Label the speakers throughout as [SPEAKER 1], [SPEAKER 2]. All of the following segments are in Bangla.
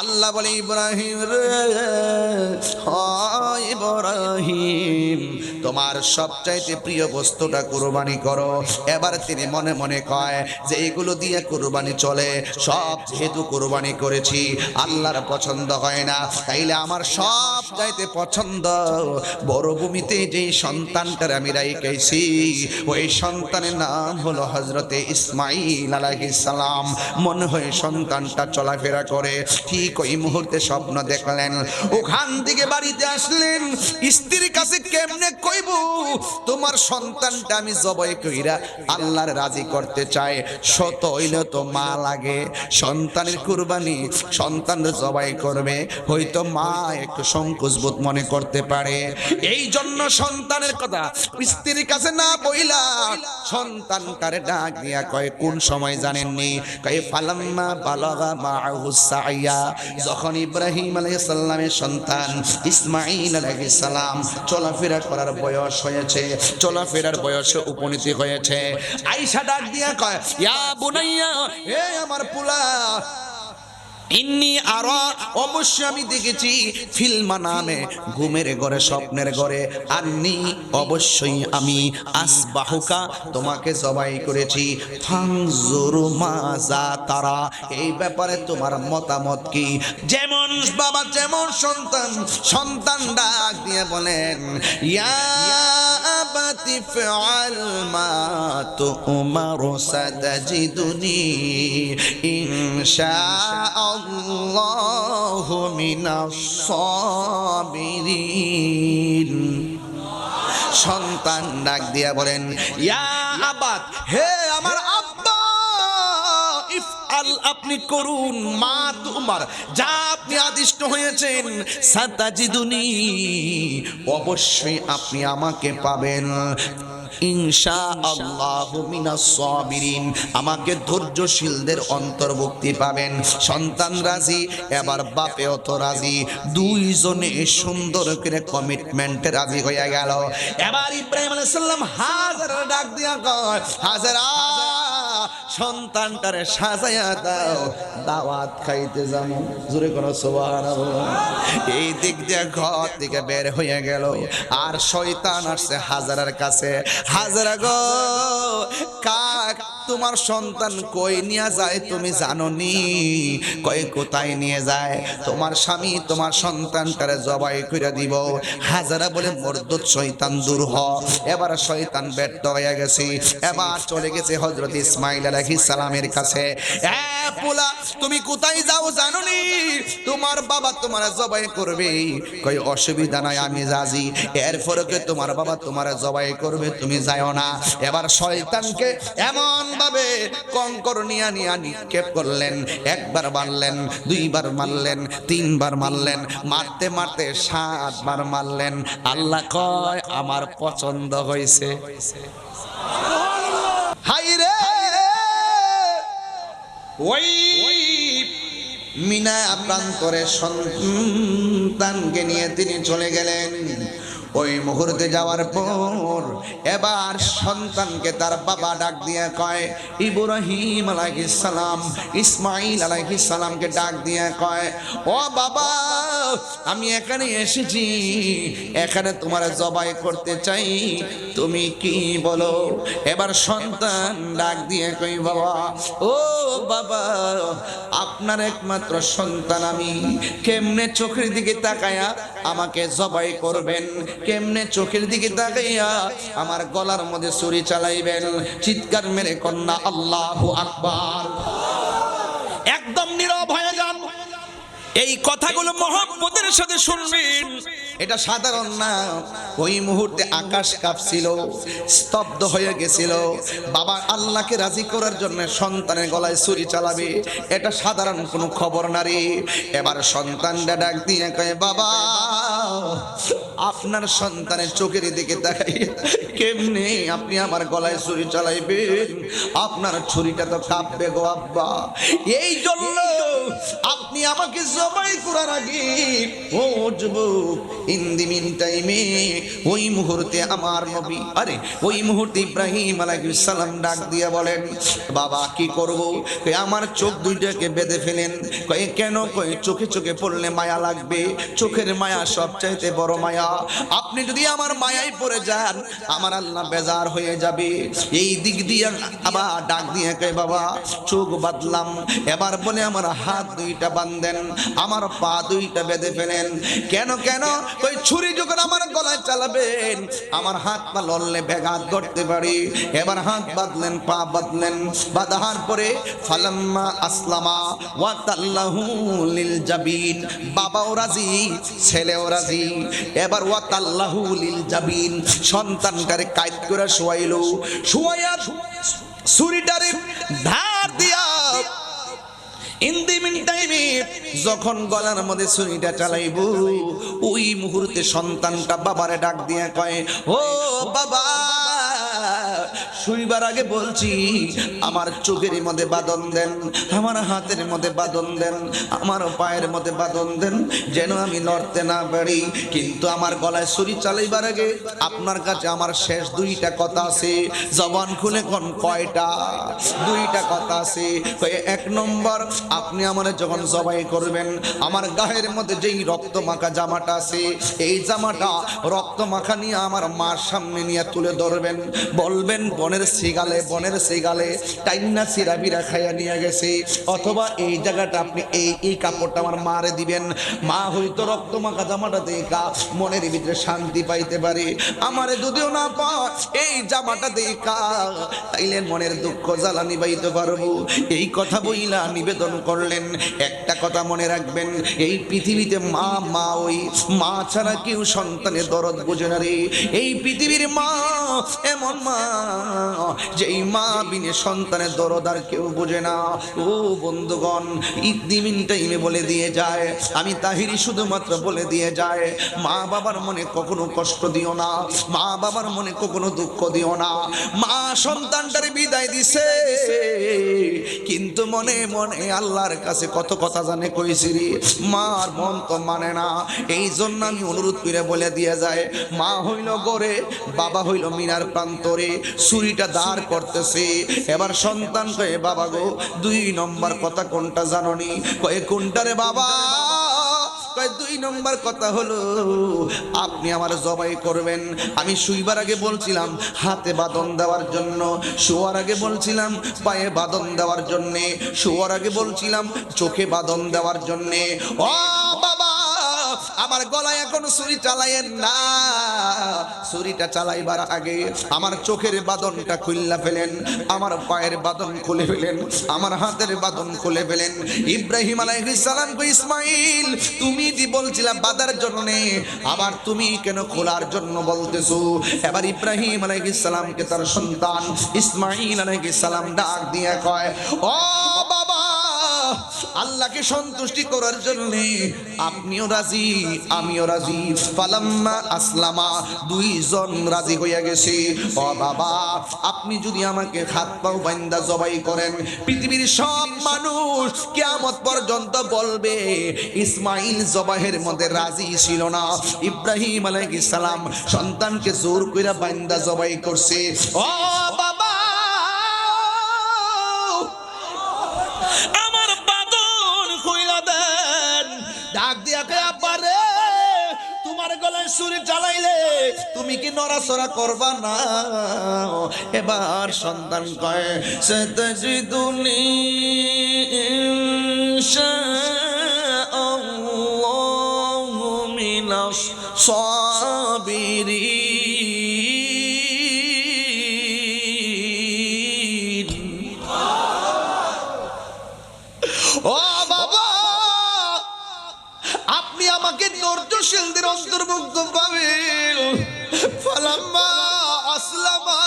[SPEAKER 1] আল্লাহ বলে ইব্রাহিম রে, ইব্রাহিম তোমার সবচাইতে প্রিয় বস্তুটা কুরবানি করো। এবার তিনি মনে মনে কয় যে এইগুলো দিয়ে কুরবানি চলে, সব যেহেতু কুরবানি করেছি আল্লাহর পছন্দ হয় না, তাইলে আমার সবচাইতে পছন্দ বড়ভূমিতে যে সন্তানটার আমি রাইখেছি ওই সন্তানের নাম হলো হযরতে ইসমাঈল আলাইহিস সালাম। মনে হয় সন্তানটা চলাফেরা করে, ঠিক ওই মুহূর্তে স্বপ্ন দেখলেন। ওখান থেকে বাড়িতে আসলেন, স্ত্রীর কাছে কেমনে কইব তোমার সন্তানটা আমি জবাই কইরা আল্লাহর রাজি করতে চাই, শত হইলে তো মা লাগে, সন্তানের কুরবানি সন্তান জবাই করবে, হয়তো মা একটু সংকোচবোধ মনে করতে পারে। এই জন্য সন্তানের কথা স্ত্রীর কাছে না বইলা সন্তানটারে ডাক দিয়া কয়, কোন সময় জানেননি? কয় ফালাম্মা বালাগা মাআহু সাইয়া, যখন ইব্রাহিম আলাইহিস সালামের সন্তান ইসমাঈল আলাইহিস সালাম চলাফেরা করার বয়স হয়েছে, চলাফেরার বয়সে উপনীতি হয়েছে, আয়েশা ডাক দিয়া কয়, ইয়া বুনাইয়া, হে আমার পুলা, ইন্নি আরা, অবশ্যই আমি দেখেছি, ফিল মানামে, ঘুমের ঘরে, স্বপ্নের ঘরে, আন্নি, অবশ্যই আমি, আসবাহুকা, তোমাকে জবাই করেছি, ফানজুরু মাজা তারা, এই ব্যাপারে তোমার মতামত কি? যেমন বাবা যেমন সন্তান, সন্তান ডাক দিয়ে বলেন, ইয়া আবাতি ফাআল মা তুমারু সাতাজিদুনি ইনশাআল্লাহু মিনাস সাবিরিন। সন্তান ডাক দিয়া বলেন, ইয়া আবাত, হে আমার আব্বা, ইফআল, আপনি করুন, মা তুমার, যা আপনি আদিষ্ট হয়েছেন, সাতাজিদুনি, অবশ্যই আপনি আমাকে পাবেন, ইনশাআল্লাহু মিনাস সাবিরিন, আমাকে ধৈর্যশীলদের অন্তর্ভুক্তি পাবেন। সন্তান রাজি, এবার বাপেও তো রাজি, দুইজনে সুন্দর করে কমিটমেন্টে রাজি হয়ে গেল। এবার ইব্রাহিম আলাইহিস সালাম হাজারা ডাক দিয়া কয়, হাজারা সন্তানটারে সাজায়া দাও, দাওয়াত খাইতে যাবো। জোরে করো সুবহানাল্লাহ। এই দিক দিয়ে ঘর থেকে বের হয়ে গেল, আর শয়তান আসছে হাজারার কাছে, হাজারা গো, কাক তোমার সন্তান কই নিয়ে যায় তুমি জানো নি? কই কোথায় নিয়ে যায়? তোমার স্বামী তোমার সন্তানটারে জবাই করে দিব। হাজারা বলে, মর্দত শয়তান দূর হ। এবার শয়তান ব্যর্থ হয়ে গেছে, এবার চলে গেছে হযরত ইসমাঈল আলাইহিস সালামের কাছে। এ পোলা, তুমি কোথায় যাও জানো নি? তোমার বাবা তোমার জবাই করবে। কই অসুবিধা নাই, আমি রাজি, এরপরে কে তোমার বাবা তোমার জবাই করবে, তুমি যাও না। এবার শয়তানকে এমন ভাবে কঙ্কর নিয়া নিক্ষেপ করলেন, একবার মারলেন, দুইবার মারলেন, তিনবার মারলেন, মারতে মারতে 7 বার মারলেন। আল্লাহ কয়, আমার পছন্দ হয়েছে। হাই রে, ওই মিনা প্রান্তরে সন্তানকে নিয়ে তিনি চলে গেলেন। ওই মুহূর্তে যাওয়ার পর এবার সন্তানকে তার বাবা ডাক দিয়ে কয়, ইব্রাহিম আলাইহিস সালাম ইসমাঈল আলাইহিস সালামকে ডাক দিয়ে কয়, ও বাবা, আমি এখানে এসেছি, এখানে তোমার জবাই করতে চাই, তুমি কি বলো? এবার সন্তান ডাক দিয়ে কই, বাবা, ও বাবা, আপনার একমাত্র সন্তান আমি, কেমনে চোখের দিকে তাকায়া আমাকে জবাই করবেন? কেমনে চোখের দিকে তাকাইয়া আমার গলার মধ্যে ছুরি চালাইবেন? চিৎকার মেরে কন্যা আল্লাহু আকবার। একদম নীরব হয়ে যান, এই কথাগুলো মহব্বতের সাথে শুনবেন, এটা সাধারণ না। ওই মুহূর্তে আকাশ কাঁপছিল, স্তব্ধ হয়ে গেছিল। বাবা আল্লাহকে রাজি করার জন্য সন্তানের গলায় ছুরি চালাবে, এটা সাধারণ কোনো খবর না রে। এবার সন্তানটা ডাক দিয়ে কয়, বাবা, আপনার সন্তানের চোখের দিকে তাকাই কেমনে আপনি আমার গলায় ছুরি চালাইবেন? আপনার ছুরিটা তো কাঁপবে গো আব্বা। এই জন্য আপনি আমাকে জবাই করার আগে, ও যুবক, ইন দি মিন টাইমে ওই মুহূর্তে আমার নবী ওই মুহূর্তে ইব্রাহিম আলাইহিস সালাম ডাক দিয়ে বলেন, বাবা কি করব? আমার চোখ দুইটাকে বেঁধে ফেলেন। কয়ে কেন? কয়ে চোখে চোখে পড়লে মায়া লাগবে, চোখের মায়া সবচাইতে বড় মায়া। আপনি যদি আমার মায়ায় পড়ে যান আমার আল্লাহ বেজার হয়ে যাবে। এই দিক দিয়ে আবার ডাক দিয়ে কয়, বাবা চোখ বাঁধলাম। এবার বলে আমার হাত দুইটা বাঁধেন, আমার পা দুইটা বেঁধে ফেলেন। কেন কেন? ওই ছুরি যখন আমার গলায় চালাবেন আমার হাত পা লড়লে ব্যাঘাত করতে পারি। এবার হাত বাঁধলেন, পা বাঁধলেন, বাঁধার পরে ফালাম্মা আসলামা ওয়া তাল্লাহু লিল জাবিন, বাবাও রাজি ছেলেও রাজি। এবার ওয়া তাল্লাহু লিল জাবিন, সন্তানটারে কাইদ করে শোয়াইলো, শোয়াইয়া ছুরিটারে ধার দিয়া ইন দি মিন টাইমে যখন গলার মধ্যে ছুরিটা চালাইবো ওই মুহূর্তে সন্তানটা বাবারে ডাক দিয়ে কয়, ও বাবা শুইবার আগে বলছি আমার চোখের মধ্যে বাঁধন দেন, আমার হাতের মধ্যে বাঁধন দেন, আমার পায়ের মধ্যে বাঁধন দেন, যেন আমি লড়তে না পারি। কিন্তু আমার গলায় ছুরি চালাইবার আগে আপনার কাছে আমার শেষ দুইটা কথা আছে। জবান খুলে কোন কয়টা? দুইটা কথা আছে। এক নম্বর, আপনি আমার যখন জবাই করবেন আমার গায়ের মধ্যে যেই রক্ত মাখা জামাটা আছে এই জামাটা রক্ত মাখা নিয়ে আমার মার সামনে নিয়ে তুলে ধরবেন, বলবেন বনের সিগালে টাইনা সিরাবিরা খাইয়া নিয়ে গেছে। অথবা এই জায়গাটা আপনি এই কাপড়টা আমার মারে দিবেন, মা হয়তো রক্ত মাখা জামাটা দেখা মনের ভিতরে শান্তি পাইতে পারে। আমারে যদিও না পায় এই জামাটা দেখা তাইলে মনের দুঃখ জ্বালা নিবাইতে পারবো। এই কথা বইলা নিবেদন করলেন। একটা কথা মনে রাখবেন, এই পৃথিবীতে মা ওই মা ছাড়া কেউ সন্তানের দরদ বোঝে না রে। এই পৃথিবীর মা এমন মা যেই মা বিনে সন্তানের দরদ আর কেউ বোঝে না। ও বন্ধুগণ, ইদ্দিমিন টাইমে বলে দিয়ে যায়, আমি তাহিরি শুধুমাত্র বলে দিয়ে যায়, মা বাবার মনে কখনো কষ্ট দিও না, মা বাবার মনে কখনো দুঃখ দিও না। মা সন্তানটারে বিদায় দিছে কিন্তু মনে মনে আল্লাহর কাছে কত কথা জানে কইছি রে, মার মন তো মানে না। এই জন্য আমি অনুরোধ করে বলে দিয়ে যায়, মা হইল গড়ে, বাবা হইল মিনার প্রান্তরে, ছুরিটা দাঁড় করতেছে। এবার সন্তান কয়ে, বাবা গো 2 নম্বর কথা কোনটা জাননি? কয়ে কোনটা রে বাবা? 2 নম্বর কথা হলো আপনি আমার জবাই করবেন। আমি শুইবার আগে বলছিলাম হাতে বাঁধন দেওয়ার জন্য, শোয়ার আগে বলছিলাম পায়ে বাঁধন দেওয়ার জন্যে, শোয়ার আগে বলছিলাম চোখে বাঁধন দেওয়ার জন্যে। ও বাবা, আমার গলায় এখন ছুরি চালাইয়েন না। ছুরিটা চালাইবার আগে আমার চোখের বাঁধনটা খুললা ফেলেন, আমার পায়ের বাঁধন খুলে ফেলেন, আমার হাতের বাঁধন খুলে ফেলেন। ইব্রাহিম আলাইহিস সালাম কই, ইসমাইল তুমি দি বলছিলা বাঁধার জন্য, আবার তুমি কেন খোলার জন্য বলতেছো? এবার ইব্রাহিম আলাইহিস সালামকে তার সন্তান ইসমাইল আলাইহিস সালাম ডাক দিয়ে কয়, ও বাবা, আল্লাহকে সন্তুষ্টি করার জন্য আপনিও রাজি আমিও রাজি। ফালাম্মা আসলামা, 2 জন রাজি হইয়া গেছে। ও বাবা, আপনি যদি আমাকে হাত পাও বান্দা জবাই করেন পৃথিবীর সব মানুষ কিয়ামত পর্যন্ত বলবে ইসমাইল জবাহের মধ্যে রাজি ছিল না। ইব্রাহিম আলাইহিস সালাম সন্তানকে জোর কইরা বান্দা জবাই করছে। ও বাবা, আমার বাঁধন কইলা দেন। ডাক দিয়া কে, আব্বা রে, তোমার গলায় ছুরি চালাইলে তুমি কি নড়াচড়া করবা না? এবার সন্তান কয়, সাতাজিদুনি ইনশাআল্লাহু মিনাস সাবিরিন। ও বাবা, আপনি আমাকে ধৈর্যশীলদের অন্তর্ভুক্ত পাবেন। ফালাম্মা আসলামা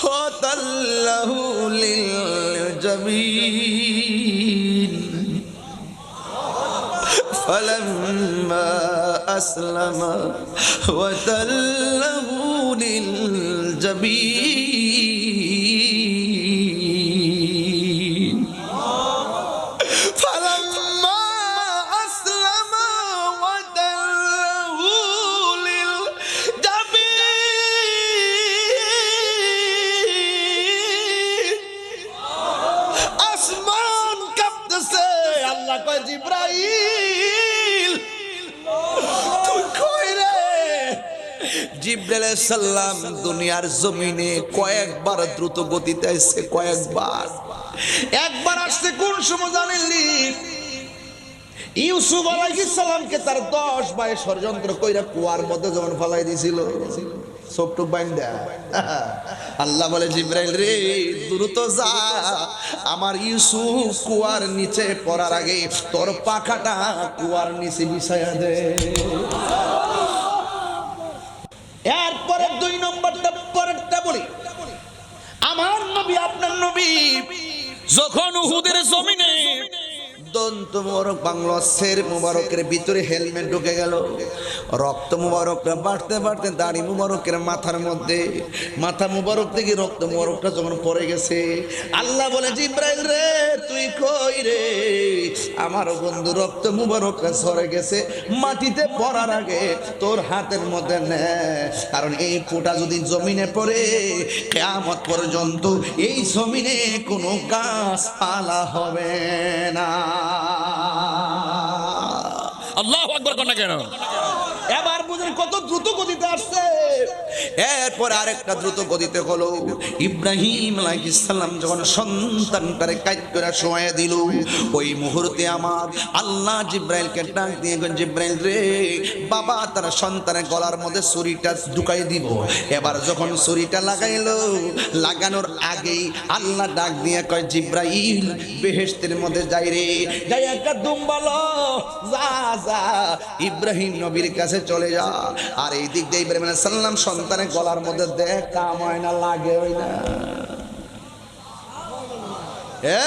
[SPEAKER 1] ওয়া তাল্লাহু লিল জাবিন, ফালাম্মা আসলামা ওয়া তাল্লাহু লিল জাবিন। ফালাম্মা আসলামা ওয়া তাল্লাহু জিবরাইল আলাইহিস সালাম দুনিয়ার জমিনে কয়েকবার দ্রুত গতিতে আসছে, কয়েকবার। একবার আসছে কোন সময় জানেননি? ইউসুফ আলাইহিস সালামকে তার 10 ভাই ষড়যন্ত্র কইরা কুয়ার মধ্যে যখন ফলাই দিছিল, ছোট্ট বাইন্দা, আল্লাহ বলে জিবরাইল রে দ্রুত যা, আমার ইউসুফ কুয়ার নিচে পড়ার আগে তোর পাখাটা কুয়ার নিচে বিছায়া দে। এরপরে 2 নম্বরটা পরেরটা বলি। আমার নবী আপনার নবী যখন উহুদের জমিনে দন্ত মুবারক বাংলা শের মুবারকের ভিতরে হেলমেট ঢুকে গেল, রক্ত মুবারকটা বাড়তে বাড়তে দাড়ি মুবারকের মাথার মধ্যে, মাথা মুবারক থেকে রক্ত মুবারকটা যখন পড়ে গেছে, আল্লাহ বলে জিবরাইল রে তুই কই রে? আমার বন্ধু রক্ত মুবারকটা ঝরে গেছে, মাটিতে পড়ার আগে তোর হাতের মধ্যে নে, কারণ এই ফোঁটা যদি জমিনে পড়ে কিয়ামত পর্যন্ত এই জমিনে কোনো গাছপালা হবে না।
[SPEAKER 2] আল্লাহু আকবার কোন কেন?
[SPEAKER 1] এবার বুঝেন কত দ্রুত গতিতে আসছে। এরপর আরেকটা দ্রুত গতিতে হলো, ইব্রাহিম আলাইহিস সালাম যখন সন্তানটারে কাট করে শোয়া দিল, ওই মুহূর্তে আমার আল্লাহ জিবরাইলকে ডাক দিয়ে গেলেন, জিবরাইল রে বাবা তার সন্তানের গলার মধ্যে ছুরিটা ঢুকাই দিব। এবার যখন ছুরিটা লাগাইলো, লাগানোর আগেই আল্লাহ ডাক দিয়ে কয় জিবরাইল বেহেশতের মধ্যে যাই রে, যাই একটা দুম্বালো, যা যা ইব্রাহিম নবীর কাছে চলে যা। আর এই দিক দিয়ে ইব্রাহিম আলাইহিস সালাম সন্তানের গলার মধ্যে দেখ কাম হয় না, লাগে হয় না। এ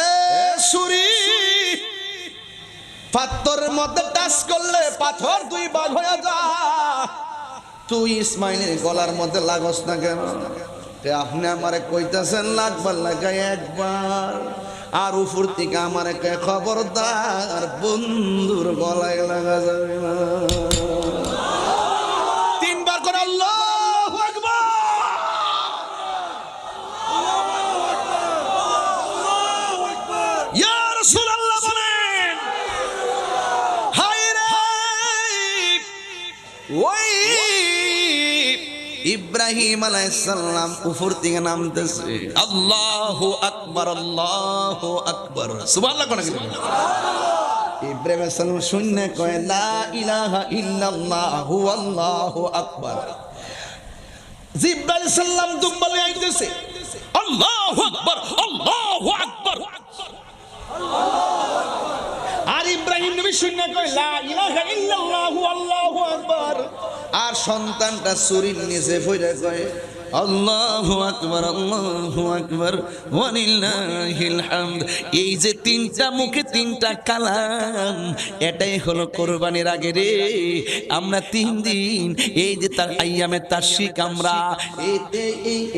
[SPEAKER 1] ছুরি পাথরের মধ্যে টাচ করলে পাথর 2 ভাগ হয়ে যা, তুই ইসমাইলের গলার মধ্যে লাগস না কেন? আপনি আমারে কইতাছেন লাগবার লাগাই একবার, আর উপর থেকে আমারে খবরদার বন্ধুর গলায় লাগা যাবে না। 3 বার করে আল্লাহু আকবার। ইয়া রাসূলুল্লাহ বলেন, হায় রে ওই ইব্রাহিম আলাইহিস সালাম উপর থেকে নামতেছে, আল্লাহু আকবার, আল্লাহু আকবার, সুবহানাল্লাহ কোন কি? ইব্রাহিম আলাইহিস সালাম শুনে কয় লা ইলাহা ইল্লাল্লাহু আল্লাহু আকবার। জিবরাইল আলাইহিস সালাম দুম্বালে আইতেছে, আল্লাহু আকবার, আল্লাহু আকবার। আর ইব্রাহিম নবী শুনে কয় লা ইলাহা ইল্লাল্লাহু আল্লাহু আকবার। আর সন্তানটা ছুরির নিচে পড়ে কয় আল্লাহু আকবার, আল্লাহু আকবার, ওয়ালিল্লাহিল হামদ। এই যে 3টা মুখে 3টা কালাম, এটাই হলো কুরবানির আগে রে। আমরা 3 দিন এই যে তার আইয়ামে তাশরিক, আমরা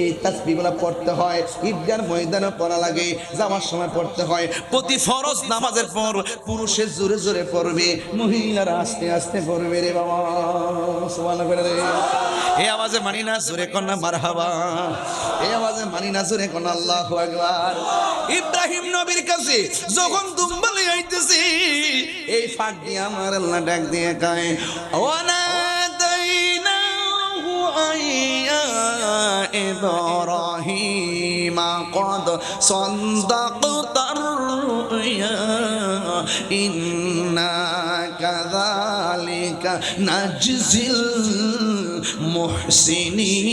[SPEAKER 1] এই তাসবিহগুলো পড়তে হয়, ঈদগার ময়দানে পড়া লাগে, যাওয়ার সময় পড়তে হয়। প্রতি ফরজ নামাজের পর পুরুষের জোরে জোরে পড়বে, মহিলারা আস্তে আস্তে পড়বে রে বাবা। সুবহানাল্লাহ রে। এই আওয়াজে মানি না, জোরে কোন না মারহাবা। এই আওয়াজে মানি না, জোরে কোন আল্লাহু আকবার। ইব্রাহিম নবীর কাছে যখন দুম্বালে আইতেছি, এই ফাঁক দিয়ে আমার আল্লাহ ডাক দিয়ে কয় ওয়ানাদাইনাহু আইয়া ইব্রাহিম قد صدقت الرؤيا إنا كذلك نجزي المحسنين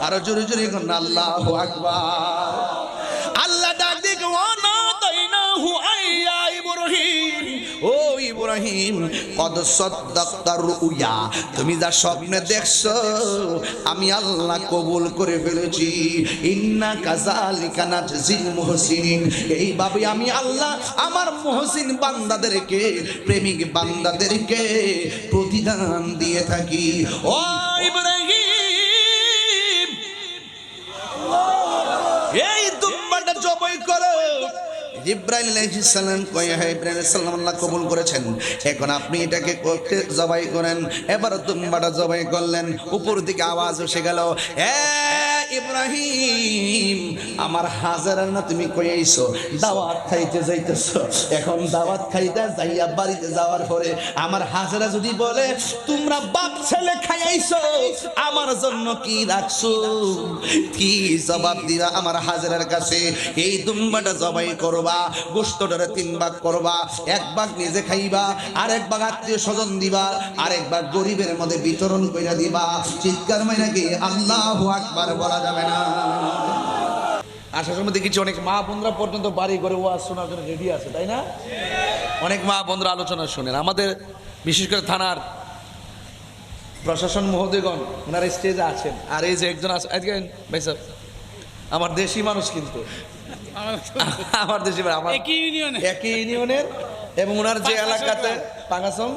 [SPEAKER 1] আর জোরে জোরে কোন আল্লাহু আকবার। আল্লাহ ডাক দিয়ে ওয়ানাদাইনাহু আইয়া ইব্রাহিম, ও ইব্রাহিম কদ সাদ্দাক্তার রুয়া, তুমি যা স্বপ্নে দেখছো আমি আল্লাহ কবুল করে ফেলেছি। ইন্না কাযালিকা নাজজিল মুহসিনিন, এইভাবে আমি আল্লাহ আমার মুহসিন বান্দাদেরকে, প্রেমিক বান্দাদেরকে প্রতিদান দিয়ে থাকি। ও ইব্রাহিম, এই দুম্বাটা জবাই করো। জিবরাইল আলাইহিস সালাম কয় হে ইব্রাহিম আলাইহিস সালাম আল্লাহ কবুল করেছেন, এখন আপনি এটাকে করতে জবাই করেন। এবার দুম্বাটা জবাই করলেন, উপর দিকে আওয়াজ এসে গেল, এ ইব্রাহিম, আমার হাজারা না তুমি কই আইছো? দাওয়াত খাইতে যাইতেছো। এখন দাওয়াত খাইতে যাইয়া বাড়িতে যাওয়ার পরে আমার হাজারা যদি বলে তোমরা বাপ ছেলে খাই আইছো, আমার জন্য কি রাখছো? কি জবাব দিবা আমার হাজারার কাছে? এই দুম্বাটা জবাই করবা, গোশতটারে 3 ভাগ করবা, 1 ভাগ নিজে খাইবা, আর 1 ভাগ আত্মীয় স্বজন দিবা, আর 1 ভাগ গরিবের মধ্যে বিতরণ কইরা দিবা। চিৎকার মাইরা কি আল্লাহু আকবার বলা যাবে না?
[SPEAKER 2] আসার সময় দেখেছি অনেক মা বোনরা পর্যন্ত বাড়ি ঘরে ওয়াজ শোনার জন্য রেডি আছে, তাই না? অনেক মা বোনরা আলোচনা শোনেন। আমাদের বিশেষ করে থানার প্রশাসন মহোদয়গণ ওনারা স্টেজে আছেন। আর এই যে একজন আছে আজকে ভাই সাহেব, আমার দেশি মানুষ, কিন্তু আমার দেশি আমার একই ইউনিয়নের, এবং ওনার যে এলাকাতে পাঙ্গাসং,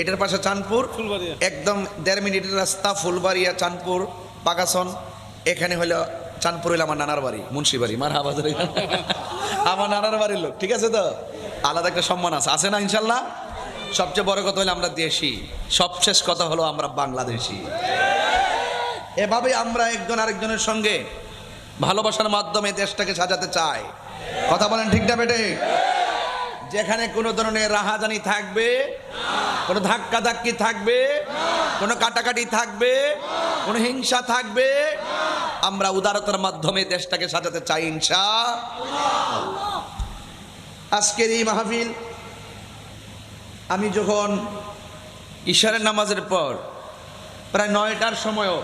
[SPEAKER 2] এটার পাশে চাঁদপুর, একদম 1.5 মিনিটের রাস্তা, ফুলবাড়িয়া, চাঁদপুর, পাগাসন। এখানে হলো চাঁদপুর হইলো আমার নানার বাড়ি, মুন্সি বাড়ি। মার হাবাজার আমার নানার বাড়ির লোক, ঠিক আছে তো? আলাদা একটা সম্মান আছে না ইনশাল্লাহ? সবচেয়ে বড় কথা হলো আমরা দেশি, সবশেষ কথা হলো আমরা বাংলাদেশি। এভাবে আমরা একজন আরেকজনের সঙ্গে ভালোবাসার মাধ্যমে দেশটাকে সাজাতে চাই। কথা বলেন ঠিক না বেটে? যেখানে কোনো ধরনের রাহাজানি থাকবে, কোনো ধাক্কা ধাক্কি থাকবে, কোনো কাটাকাটি থাকবে, কোনো হিংসা থাকবে, আমরা উদারতার মাধ্যমে দেশটাকে সাজাতে চাই ইনশাআল্লাহ। আজকের এই মাহফিল আমি যখন ইশারের নামাজের পর প্রায় 9টার সময়ও,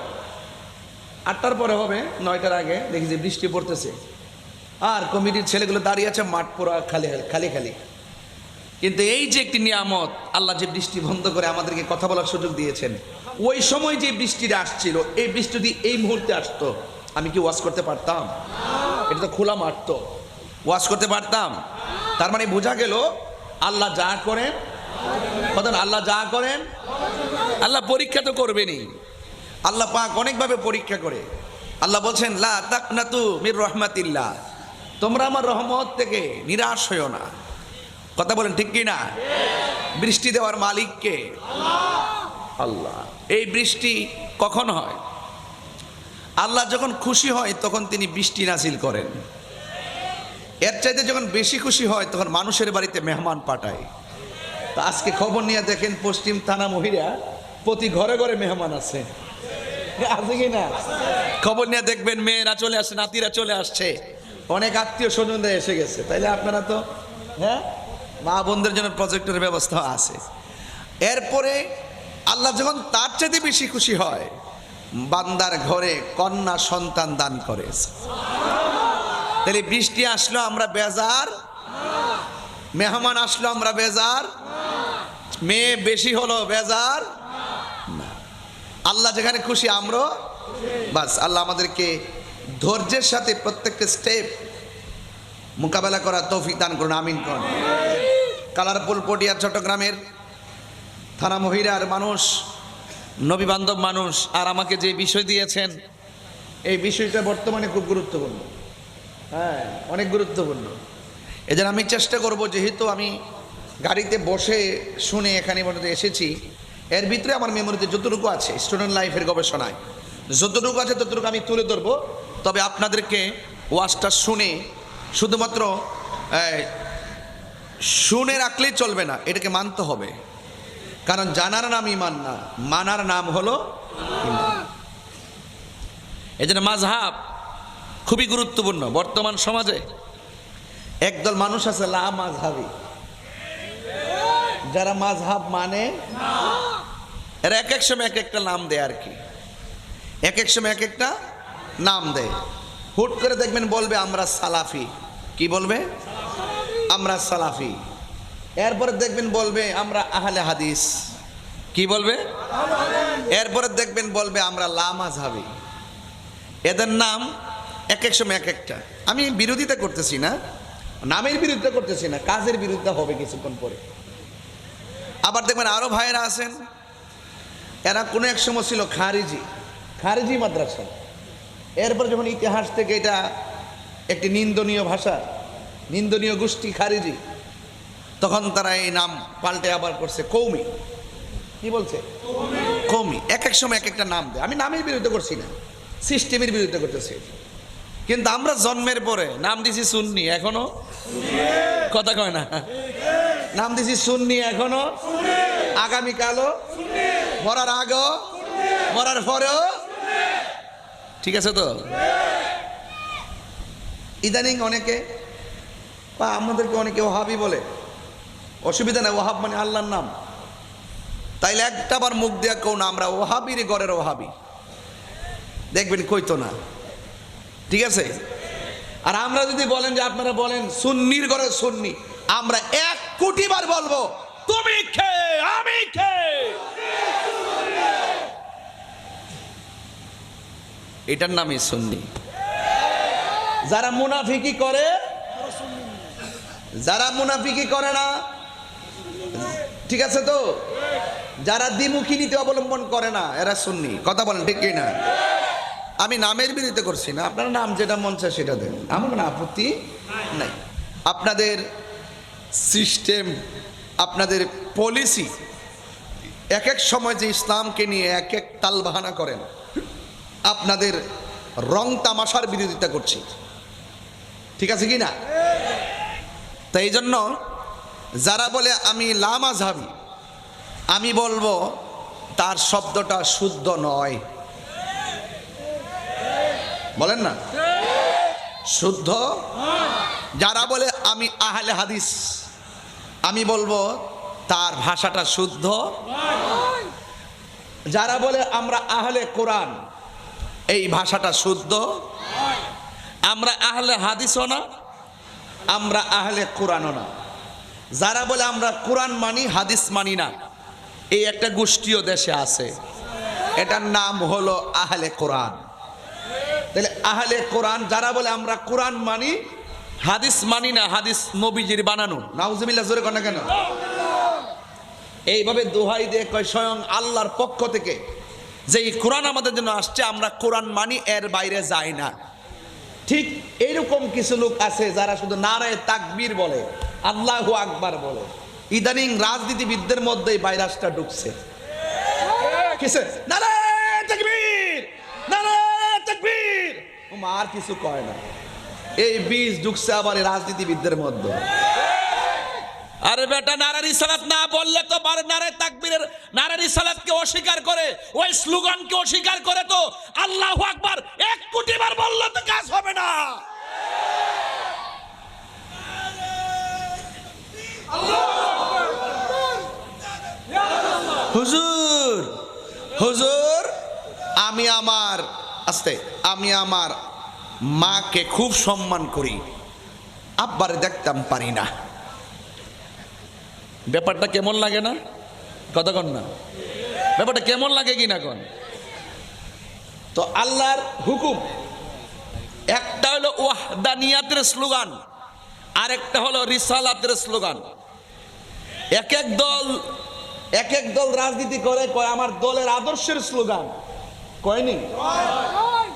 [SPEAKER 2] 8টার পরে হবে, 9টার আগে দেখি যে বৃষ্টি পড়তেছে, আর কমিটির ছেলেগুলো দাঁড়িয়ে আছে মাঠ পুরো খালি খালি খালি। কিন্তু এই যে একটি নিয়ামত, আল্লাহ যে বৃষ্টি বন্ধ করে আমাদেরকে কথা বলার সুযোগ দিয়েছেন, ওই সময় যে বৃষ্টিটা আসছিল, এই বৃষ্টি যদি এই মুহূর্তে আসতো, আমি কি ওয়াজ করতে পারতাম? এটা তো খোলা মাঠ, তো ওয়াজ করতে পারতাম? তার মানে বোঝা গেল আল্লাহ যা করেন, কথা না, আল্লাহ যা করেন, আল্লাহ পরীক্ষা তো করবেনই। আল্লাহ পাক অনেকভাবে পরীক্ষা করে। আল্লাহ বলছেন লা তাকনাতু মির রাহমাতিল্লাহ, তোমরা আমার রহমত থেকে নিরাশ হইও না। কথা বলেন ঠিক কি না? বৃষ্টি দেওয়ার মালিক কে? আল্লাহ। এই বৃষ্টি কখন হয়? আল্লাহ যখন খুশি হয় তখন তিনি বৃষ্টি নাজিল করেন। এর চাইতে যখন বেশি খুশি হয় তখন মানুষের বাড়িতে মেহমান পাঠায়। তা আজকে খবর নিয়ে দেখেন পশ্চিম থানা মহিলা প্রতি ঘরে ঘরে মেহমান আছে, আছে কি না? খবর নিয়ে দেখবেন মেয়েরা চলে আসছে, নাতিরা চলে আসছে, অনেক আত্মীয় স্বজনরা এসে গেছে। তাইলে আপনারা তো, হ্যাঁ, মা বোনদের জন্য প্রজেক্টের ব্যবস্থা আছে। এরপরে আল্লাহ যখন তার চাইতে বেশি খুশি হয়, বান্দার ঘরে কন্যা সন্তান দান করে। তাহলে বৃষ্টি আসলো আমরা বেজার, মেহমান আসলো আমরা বেজার, মেয়ে বেশি হলো বেজার না। আল্লাহ যেখানে খুশি আমরা বাস। আল্লাহ আমাদেরকে ধৈর্যের সাথে প্রত্যেকটা স্টেপ মোকাবেলা করার তৌফিক দান করুন, আমিন করুন। কালারপুল পটিয়া চট্টগ্রামের থানা মহিলার মানুষ, নবী বান্ধব মানুষ, আর আমাকে যে বিষয় দিয়েছেন, এই বিষয়টা বর্তমানে খুব গুরুত্বপূর্ণ। হ্যাঁ, অনেক গুরুত্বপূর্ণ। এজন্য আমি চেষ্টা করব, যেহেতু আমি গাড়িতে বসে শুনে এখানে পর্যন্ত এসেছি, এর ভিতরে আমার মেমোরিতে যতটুকু আছে, স্টুডেন্ট লাইফের গবেষণায় যতটুকু আছে ততটুকু আমি তুলে ধরবো। তবে আপনাদেরকে ওয়াজটা শুনে শুধুমাত্র শুনে রাখলেই চলবে না, এটাকে মানতে হবে। কারণ জানার নাম ইমান না, মানার নাম হলো ইমান। এজন্য মাযহাব খুবই গুরুত্বপূর্ণ। বর্তমান সমাজে একদল মানুষ আছে লা মাযহাবী, যারা মাযহাব মানে এরা এক এক সময় এক একটা নাম দেয় আর কি, এক এক সময় এক একটা নাম দেয়। হুট করে দেখবেন বলবে আমরা সালাফি। কি বলবে? আমরা সালাফি। এরপরে দেখবেন বলবে আমরা আহলে হাদিস। কি বলবে? এরপরে দেখবেন বলবে আমরা লা মাযহাবী। এদের নাম এক এক সময় এক একটা। আমি বিরোধিতা করতেছি না, নামের বিরোধিতা করতেছি না, কাজের বিরোধিতা হবে কিছুক্ষণ পরে। আবার দেখবেন আরো ভাইয়েরা আছেন, এরা কোনো এক সময় ছিল খারিজি মাদ্রাসা। এরপর যখন ইতিহাস থেকে এটা একটি নিন্দনীয় ভাষা, নিন্দনীয় গোষ্ঠী খারিজি, তখন তারা এই নাম পাল্টে আবার করছে কৌমি। কি বলছে? কৌমি। এক এক সময় এক একটা নাম দেয়। আমি নামের বিরোধিতা করছি না, সিস্টেমের বিরুদ্ধে করতেছি। কিন্তু আমরা জন্মের পরে নাম দিছি সুন্নি, এখনো কথা কয় না, নাম দিছি সুন্নি এখনো, আগামীকালও, মরার আগেও, মরার পরেও, ঠিক আছে তো? ইদানিং অনেকে বা আমাদেরকে অনেকে ওহাবি বলে, অসুবিধা নেই, ওহাব মানে আল্লাহর নাম। তাইলে একটাবার মুখ দিয়া কেউ না আমরা ওহাবির ঘরের ওহাবি, দেখবেন কইতো না, ঠিক আছে? আর আমরা যদি বলেন যে আপনারা বলেন সুন্নির ঘরের সুন্নি, আমরা 1 কোটি বার বলবো তুমি খে আমি খে। এটার নামই সুন্নি। যারা মুনাফিকি করে, যারা মুনাফিকি করে না, ঠিক আছে তো, যারা দ্বিমুখী নীতি অবলম্বন করে না, এরা সুন্নি। কথা বলেন ঠিক কি না? আমি নামের বিরুদ্ধে করছি না, আপনার নাম যেটা মন চায় সেটা দেন, আমার কোনো আপত্তি নাই। আপনাদের সিস্টেম, আপনাদের পলিসি, এক এক সময় যে ইসলামকে নিয়ে এক এক তালবাহানা করেন, আপনাদের রং তামাশার বিরোধিতা করছি, ঠিক আছে কি না? তাই এই জন্য যারা বলে আমি লামাযহাবী, আমি বলবো তার শব্দটা শুদ্ধ নয়। বলেন না শুদ্ধ। যারা বলে আমি আহলে হাদিস, আমি বলবো তার ভাষাটা শুদ্ধ। যারা বলে আমরা আহলে কোরআন, এই ভাষাটা শুদ্ধ। আমরা আহলে হাদিসও না, আমরা আহলে কোরআনও না। যারা বলে আমরা কোরআন মানি হাদিস মানি না, এই একটা গোষ্ঠীও দেশে আছে, এটার নাম হলো আহলে কোরআন। তাহলে আহলে কোরআন যারা বলে আমরা কোরআন মানি হাদিস মানি না, হাদিস নবীজির বানানো, নাউজুবিল্লাহ জোরে কন না কেন? এইভাবে দোহাই দিয়ে কয় স্বয়ং আল্লাহর পক্ষ থেকে যে এই কোরআন আমাদের জন্য আসছে, আমরা কোরআন মানি, এর বাইরে যাই না। ঠিক এইরকম কিছু লোক আছে যারা শুধু নারায়ে তাকবীর বলে, আল্লাহু আকবার বলে। ইদানিং রাজনীতিবিদদের মধ্যে এই ভাইরাসটা ঢুকছে। কিসে নারায়ে তাকবীর, নারায়ে তাকবীর, আর কিছু কয় না। এই বীজ ঢুকছে আবার এই রাজনীতিবিদদের মধ্যে। আরে বেটা, নারায়ে রিসালাত না বললে তো পারে, নারায়ে তাকবীরের নারায়ে রিসালাতকে অস্বীকার করে, ওই স্লোগানকে অস্বীকার করে, তো আল্লাহু আকবার 1 কোটি বার বললে তো কাজ হবে না। হুজুর, হুজুর, আমি আমার মাকে খুব সম্মান করি, আব্বারে দেখতাম পারি না। ব্যাপারটা কেমন লাগে না? কথা কন না, ব্যাপারটা কেমন লাগে কি না কন? তো আল্লাহর হুকুম, একটা হলো ওয়াহদানিয়াতের স্লোগান, আর একটা হলো রিসালাতের স্লোগান। এক এক দল রাজনীতি করে, কয় আমার দলের আদর্শের স্লোগান, কয়নি?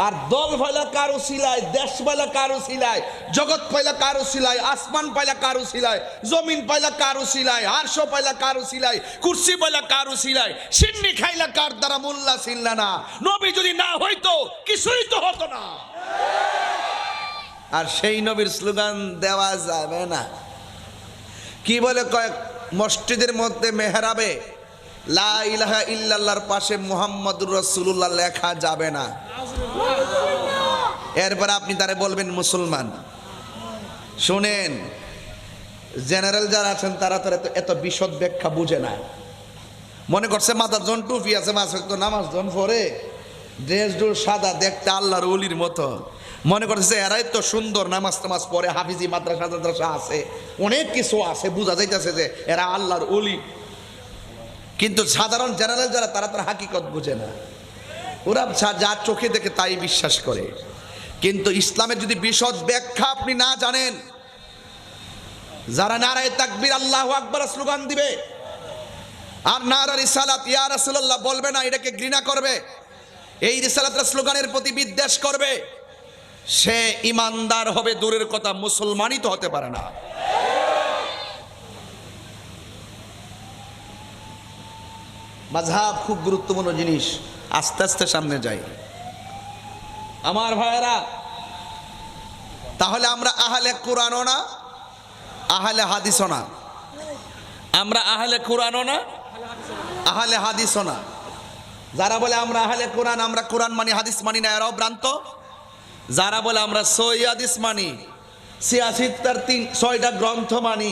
[SPEAKER 2] আর দল পাইলা কারো সিলায়, দেশ পাইলা কারো সিলায়, জগৎ পাইলা কারো সিলায়, আসমান পাইলা কারো সিলায়, জমিন পাইলা কারো সিলায়, আরশ পাইলা কারো সিলায়, কুরসি পাইলা কারো সিলায়, সিন্নি খাইলা কার দ্বারা মোল্লা ছিল্লা না। নবী যদি না হইতো কিছুই তো হতো না। আর সেই নবীর স্লোগান দেওয়া যাবে না। কি বলে কয়েক মসজিদের মধ্যে মেহরাবে লা ইলাহা ইল্লাল্লাহর পাশে মুহাম্মাদুর রাসূলুল্লাহ লেখা যাবে না। এরপর আপনি তারে বলবেন মুসলমান। শুনেন, জেনারেল যারা আছেন তারা তো এত বিশদ ব্যাখ্যা বুঝে না। মনে করছে মাথার জন টুপি আছে, মাছ তো নামাজ জন পরে, ড্রেস ডুল সাদা, দেখতে আল্লাহর ওলির মতো। মনে করছে এরাই তো সুন্দর, নামাজ টামাজ পরে, হাফিজি মাদ্রাসা আছে, অনেক কিছু আছে, বোঝা যাইতেছে যে এরা আল্লাহর ওলি। কিন্তু সাধারণ জেনারেল যারা, তারা তার হাকিকত বুঝে না। ওরা যা চোখে দেখে তাই বিশ্বাস করে। কিন্তু ইসলামের যদি বিশদ ব্যাখ্যা আপনি না জানেন, যারা নারায়ে তাকবীর আল্লাহু আকবার স্লোগান দিবে আর নারা রিসালাত ইয়া রাসূলুল্লাহ বলবে না, এটাকে ঘৃণা করবে, এই রিসালাতের স্লোগানের প্রতি বিদ্বেষ করবে, সে ইমানদার হবে দূরের কথা, মুসলমানই তো হতে পারে না। মাযহাব খুব গুরুত্বপূর্ণ জিনিস। আস্তে আস্তে সামনে যাই। আমার ভাইয়েরা,
[SPEAKER 1] তাহলে আমরা আহলে কোরআনও না, আহলে হাদিসও না।
[SPEAKER 2] আমরা আহলে কোরআনও না,
[SPEAKER 1] আহলে হাদিসও না।
[SPEAKER 2] যারা বলে আমরা আহলে কোরআন, আমরা কোরআন মানি হাদিস মানি না, এরাও ভ্রান্ত। যারা বলে আমরা সহিহ হাদিস মানি, 86টার 6টা গ্রন্থ মানি,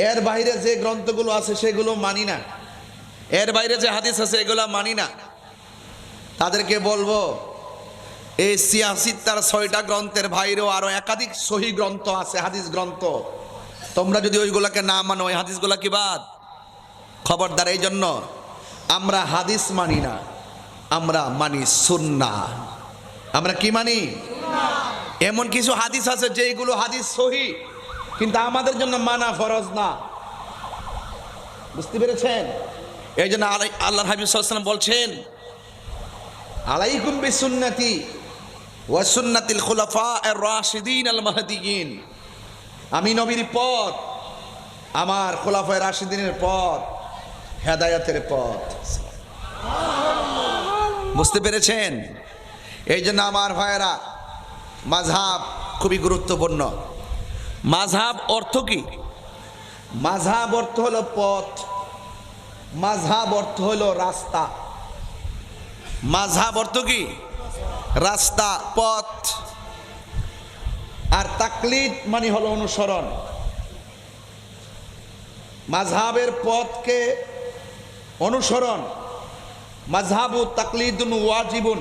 [SPEAKER 2] এর বাইরে যে গ্রন্থগুলো আছে সেগুলো মানি না, এর বাইরে যে হাদিস আছে এগুলো মানি না, তাদেরকে বলবো এই 86টার 6টা গ্রন্থের বাইরেও আরো একাধিক সহিহ গ্রন্থ আছে, হাদিস গ্রন্থ। তোমরা যদি ওইগুলাকে না মানো, ওই হাদিসগুলা কি বাদ? খবরদার। এই জন্য আমরা হাদিস মানি না, আমরা মানি সুন্নাহ। আমরা কি মানি? এমন কিছু হাদিস আছে যেগুলো হাদিস সহিহ, কিন্তু আমাদের জন্য মানা ফরজ না। বুঝতে পেরেছেন? এই জন্য আল্লাহর হাবিব সাল্লাল্লাহু আলাইহি ওয়াসাল্লাম বলছেন, আলাইকুম বিসুন্নতি ওয়া সুন্নাতিল খুলাফায়ে রাশিদিন আল মাহদিয়িন। আমি নবীর পথ, আমার খোলাফায়ে রাশিদিনের পথ, হেদায়েতের পথ। বুঝতে পেরেছেন? এই জন্য আমার ভাইয়েরা, মাযহাব খুবই গুরুত্বপূর্ণ। মাযহাব অর্থ কি? মাযহাব অর্থ হলো পথ, মাযহাব অর্থ হলো রাস্তা। মাযহাব অর্থ কি? রাস্তা, পথ। আর তাকলিদ মানে হলো অনুসরণ। মাযহাবের পথকে অনুসরণ, মাযহাবু তাকলিদুন ওয়াজিবুন,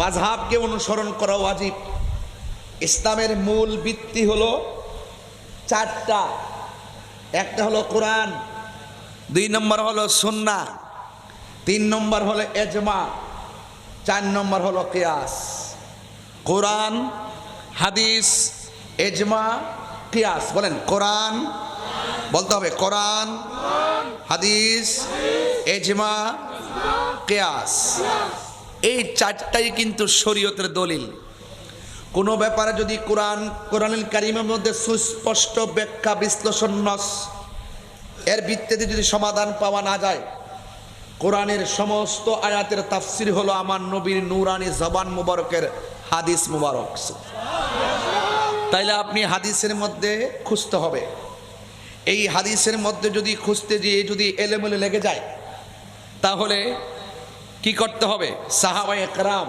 [SPEAKER 2] মাযহাবকে অনুসরণ করা ওয়াজিব। ইসলামের মূল ভিত্তি হলো 4টা। একটা হলো কোরআন, 2 নম্বর হলো সুন্নাহ, 3 নম্বর হলো ইজমা, 4 নম্বর হলো কিয়াস। কোরআন, হাদিস, ইজমা, কিয়াস। বলেন কোরআন, বলতে হবে কোরআন, হাদিস, ইজমা, কিয়াস। এই 4টাই কিন্তু শরীয়তের দলিল। কোনো ব্যাপারে যদি কোরআনুল কারীমের মধ্যে সুস্পষ্ট ব্যাখ্যা, বিশ্লেষণ, নস এর ভিত্তিতে যদি সমাধান পাওয়া না যায়, কোরআনের সমস্ত আয়াতের তাফসির হলো আমার নবীর নূরানি জবান মুবারকের হাদিস মুবারক। তাইলে আপনি হাদিসের মধ্যে খুঁজতে হবে। এই হাদিসের মধ্যে যদি খুঁজতে গিয়ে যদি এলেমেলে লেগে যায়, তাহলে কি করতে হবে? সাহাবায়ে কেরাম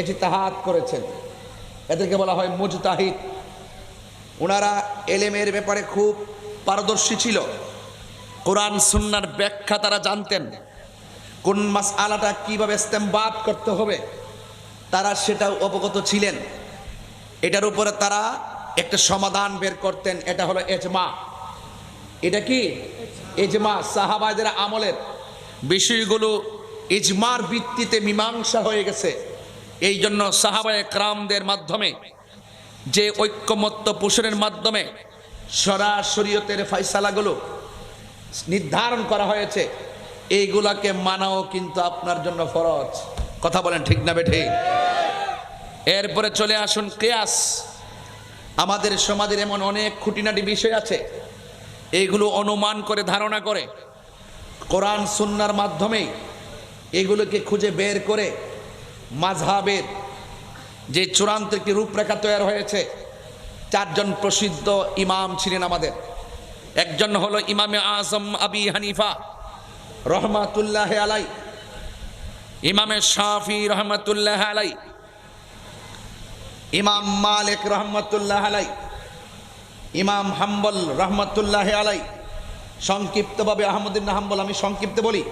[SPEAKER 2] ইজতিহাদ করেছেন, এদেরকে বলা হয় মুজতাহিদ। ওনারা এলেমের ব্যাপারে খুব পারদর্শী ছিল। কোরআন সুন্নাহর ব্যাখ্যা তারা জানতেন, কোন মাসআলাটা কিভাবে ইস্তেমবাত করতে হবে তারা সেটাও অবগত ছিলেন। এটার উপরে তারা একটা সমাধান বের করতেন, এটা হলো ইজমা। এটা কি? ইজমা। সাহাবাদের আমলের বিষয়গুলো ইজমার ভিত্তিতে মীমাংসা হয়ে গেছে। এই জন্য সাহাবায়ে কেরামদের মাধ্যমে যে ঐক্যমত্য পোষণের মাধ্যমে শরীয়তের ফয়সালাগুলো নির্ধারণ করা হয়েছে, এইগুলাকে মানাও কিন্তু আপনার জন্য ফরজ। কথা বলেন ঠিক না বেঠিক? এরপরে চলে আসুন কিয়াস। আমাদের সমাজের এমন অনেক খুঁটিনাটি বিষয় আছে, এইগুলো অনুমান করে, ধারণা করে, কোরআন সুন্নাহর মাধ্যমে এগুলোকে খুঁজে বের করে মাযহাবের যে চূড়ান্ত একটি রূপরেখা তৈরি হয়েছে। 4 জন প্রসিদ্ধ ইমাম ছিলেন আমাদের। একজন হলো ইমামে আজম আবি হানিফা রহমাতুল্লাহ আলাই, ইমামে শাফি রহমাতুল্লাহ আলাই, ইমাম মালিক রহমাতুল্লাহ আলাই, ইমাম হাম্বল রহমাতুল্লাহ আলাই, সংক্ষিপ্তভাবে আহমদ ইবনে হাম্বল আমি সংক্ষিপ্তে বলি,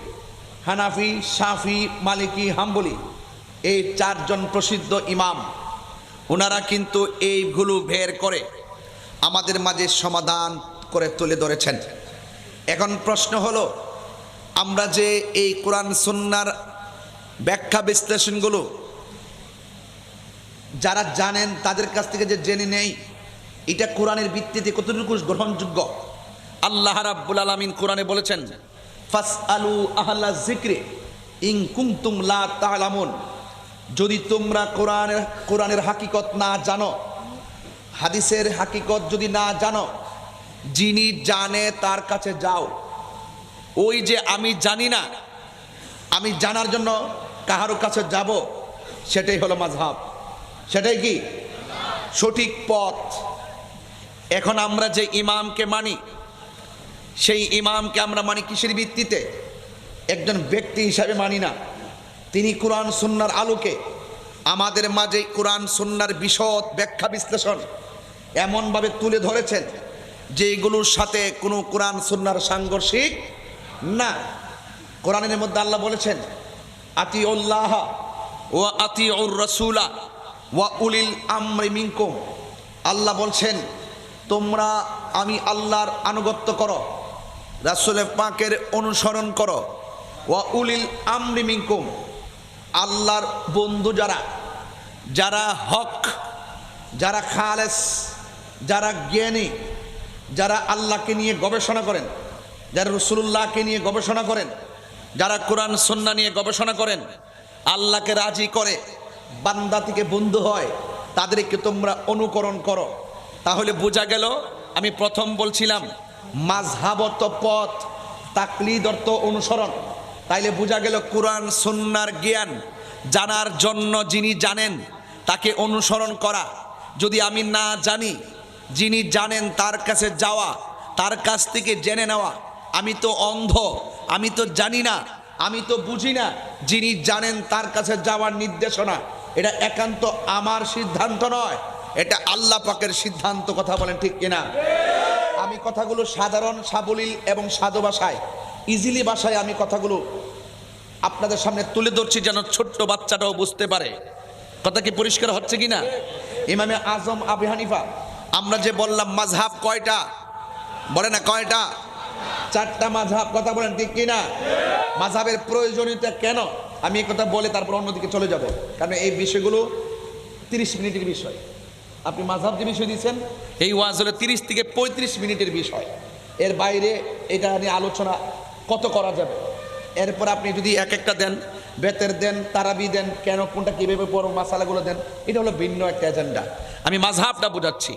[SPEAKER 2] হানাফি, শাফি, মালিকি, হাম্বলি, এই 4 জন প্রসিদ্ধ ইমাম। ওনারা কিন্তু এইগুলো বের করে আমাদের মাঝে সমাধান করে তুলে ধরেছেন। এখন প্রশ্ন হলো, আমরা যে এই কোরআন সুন্নাহর ব্যাখ্যা বিশ্লেষণগুলো যারা জানেন তাদের কাছ থেকে যে জেনে নেই, এটা কোরআনের ভিত্তিতে কতটুকু গ্রহণযোগ্য? আল্লাহ রাব্বুল আলামিন কোরআনে বলেছেন, ফাসআলু আহলা যিকরি ইন কুনতুম লা তা'লামুন। যদি তোমরা কোরআনের হাকিকত না জানো, হাদিসের হাকিকত যদি না জানো, যিনি জানে তার কাছে যাও। ওই যে আমি জানি না, আমি জানার জন্য কাহারো কাছে যাব, সেটাই হলো মাযহাব। সেটাই কি সঠিক পথ। এখন আমরা যে ইমামকে মানি, সেই ইমামকে আমরা মানি কিসের ভিত্তিতে? একজন ব্যক্তি হিসাবে মানি না। তিনি কোরআন সুন্নাহর আলোকে আমাদের মাঝে কোরআন সুন্নাহর বিশদ ব্যাখ্যা বিশ্লেষণ এমনভাবে তুলে ধরেছেন যে এগুলোর সাথে কোনো কোরআন সুন্নাহর সাংঘর্ষিক না। কোরআনের মধ্যে আল্লাহ বলেছেন আতিউল্লাহ ওয়া আতিউর রাসূলা ওয়া উলিল আমরি মিনকুম। আল্লাহ বলছেন তোমরা আমি আল্লাহর আনুগত্য করো, রাসূলের পাকের অনুসরণ করো। ওয়া উলিল আমরি মিনকুম, আল্লাহর বন্ধু যারা, যারা হক, যারা খালেস, যারা জ্ঞানী, যারা আল্লাহকে নিয়ে গবেষণা করেন, যারা রাসূলুল্লাহকে নিয়ে গবেষণা করেন, যারা কোরআন সুন্নাহ নিয়ে গবেষণা করেন, আল্লাহকে রাজি করে বান্দা থেকে বন্ধু হয়, তাদেরকে তোমরা অনুকরণ করো। তাহলে বোঝা গেল, আমি প্রথম বলছিলাম মাযহাবত পথ, তাকলিদ অর্থ অনুসরণ। তাইলে বোঝা গেল কোরআন সুন্নাহর জ্ঞান জানার জন্য যিনি জানেন তাকে অনুসরণ করা। যদি আমি না জানি, যিনি জানেন তার কাছে যাওয়া, তার কাছ থেকে জেনে নেওয়া। আমি তো অন্ধ, আমি তো জানি না, আমি তো বুঝি না, যিনি জানেন তার কাছে যাওয়ার নির্দেশনা এটা একান্ত আমার সিদ্ধান্ত নয়, এটা আল্লাহ পাকের সিদ্ধান্ত। কথা বলেন ঠিক কিনা? আমি কথাগুলো সাধারণ সাবলীল এবং সাধু ভাষায়, ইজিলি ভাষায় আমি কথাগুলো আপনাদের সামনে তুলে ধরছি যেন ছোট্ট বাচ্চাটাও বুঝতে পারে। কথা কি পরিষ্কার হচ্ছে কিনা? ইমামে আজম আবু হানিফা, আমরা যে বললাম মাযহাব কয়টা, বলে না কয়টা? 4টা মাযহাব। কথা বলেন ঠিক কিনা? মাযহাবের প্রয়োজনীয়তা কেন, আমি এই কথা বলে তারপর অন্যদিকে চলে যাব, কারণ এই বিষয়গুলো 30 মিনিটের বিষয়। আপনি মাযহাব যে বিষয় দিচ্ছেন, এই ওয়াজ হলো 30 থেকে 35 মিনিটের বিষয়। এর বাইরে এটা নিয়ে আলোচনা কত করা যাবে। এরপর আপনি যদি এক একটা দেন, বেতের দেন, তারাবি দেন, কেন কোনটা কীভাবে বড় মাসালাগুলো দেন, এটা হলো ভিন্ন একটা এজেন্ডা। আমি মাযহাবটা বোঝাচ্ছি।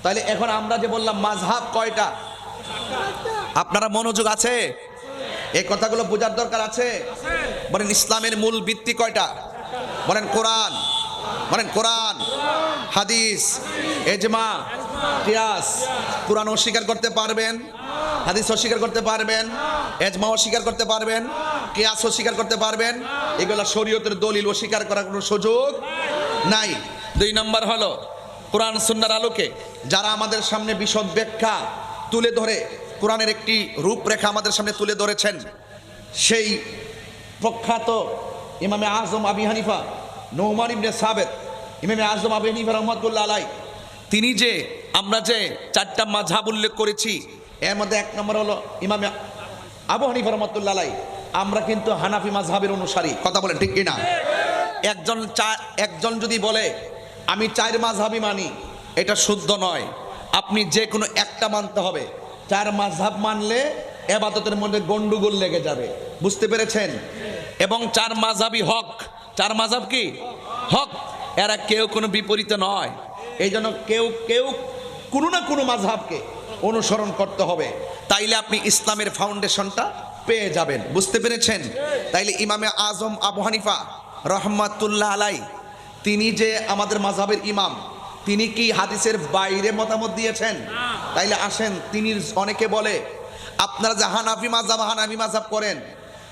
[SPEAKER 2] তাহলে এখন আমরা যে বললাম মাযহাব কয়টা, আপনারা মনোযোগ আছে? এই কথাগুলো বোঝার দরকার আছে। বলেন ইসলামের মূল ভিত্তি কয়টা? বলেন কোরআন, বলেন কোরআন, হাদিস, ইজমা, কিয়াস। কোরআন অস্বীকার করতে পারবেন, হাদিস অস্বীকার করতে পারবেন, ইজমা অস্বীকার করতে পারবেন, কিয়াস অস্বীকার করতে পারবেন। এগুলো শরীয়তের দলিল, অস্বীকার করার কোনো সুযোগ নাই। 2 নম্বর হলো কোরআন সুন্নাহর আলোকে যারা আমাদের সামনে বিশদ ব্যাখ্যা তুলে ধরে কোরআনের একটি রূপরেখা আমাদের সামনে তুলে ধরেছেন, সেই প্রখ্যাত ইমামে আজম আবু হানিফা নুমান ইবনে সাবিত, ইমামে আজম আবু হানিফা রাহমাতুল্লাহ আলাইহি, তিনি যে আমরা যে 4টা মাযহাব উল্লেখ করেছি, এর মধ্যে 1 নম্বর হলো ইমামে আবু হানিফা রাহমাতুল্লাহ আলাইহি। আমরা কিন্তু হানাফি মাযহাবের অনুসারী। কথা বলেন ঠিক কিনা? একজন যদি বলে আমি 4 মাযহাবই মানি, এটা শুদ্ধ নয়। আপনি যে কোনো একটা মানতে হবে। 4 মাযহাব মানলে ইবাদতের মধ্যে গন্ডগোল লেগে যাবে। বুঝতে পেরেছেন? এবং 4 মাযহাবই হক। 4 মাযহাব কি হক, এরা কেউ কোনো বিপরীত নয়। এই জন্য কেউ কোনো না কোনো মাযহাবকে অনুসরণ করতে হবে, তাইলে আপনি ইসলামের ফাউন্ডেশনটা পেয়ে যাবেন। বুঝতে পেরেছেন? তাইলে ইমামে আজম আবু হানিফা রহমাতুল্লাহ আলাইহি, তিনি যে আমাদের মাযহাবের ইমাম, তিনি কি হাদিসের বাইরে মতামত দিয়েছেন? তাইলে আসেন, তিনি অনেকে বলে আপনারা যে হানাফি মাযহাব করেন,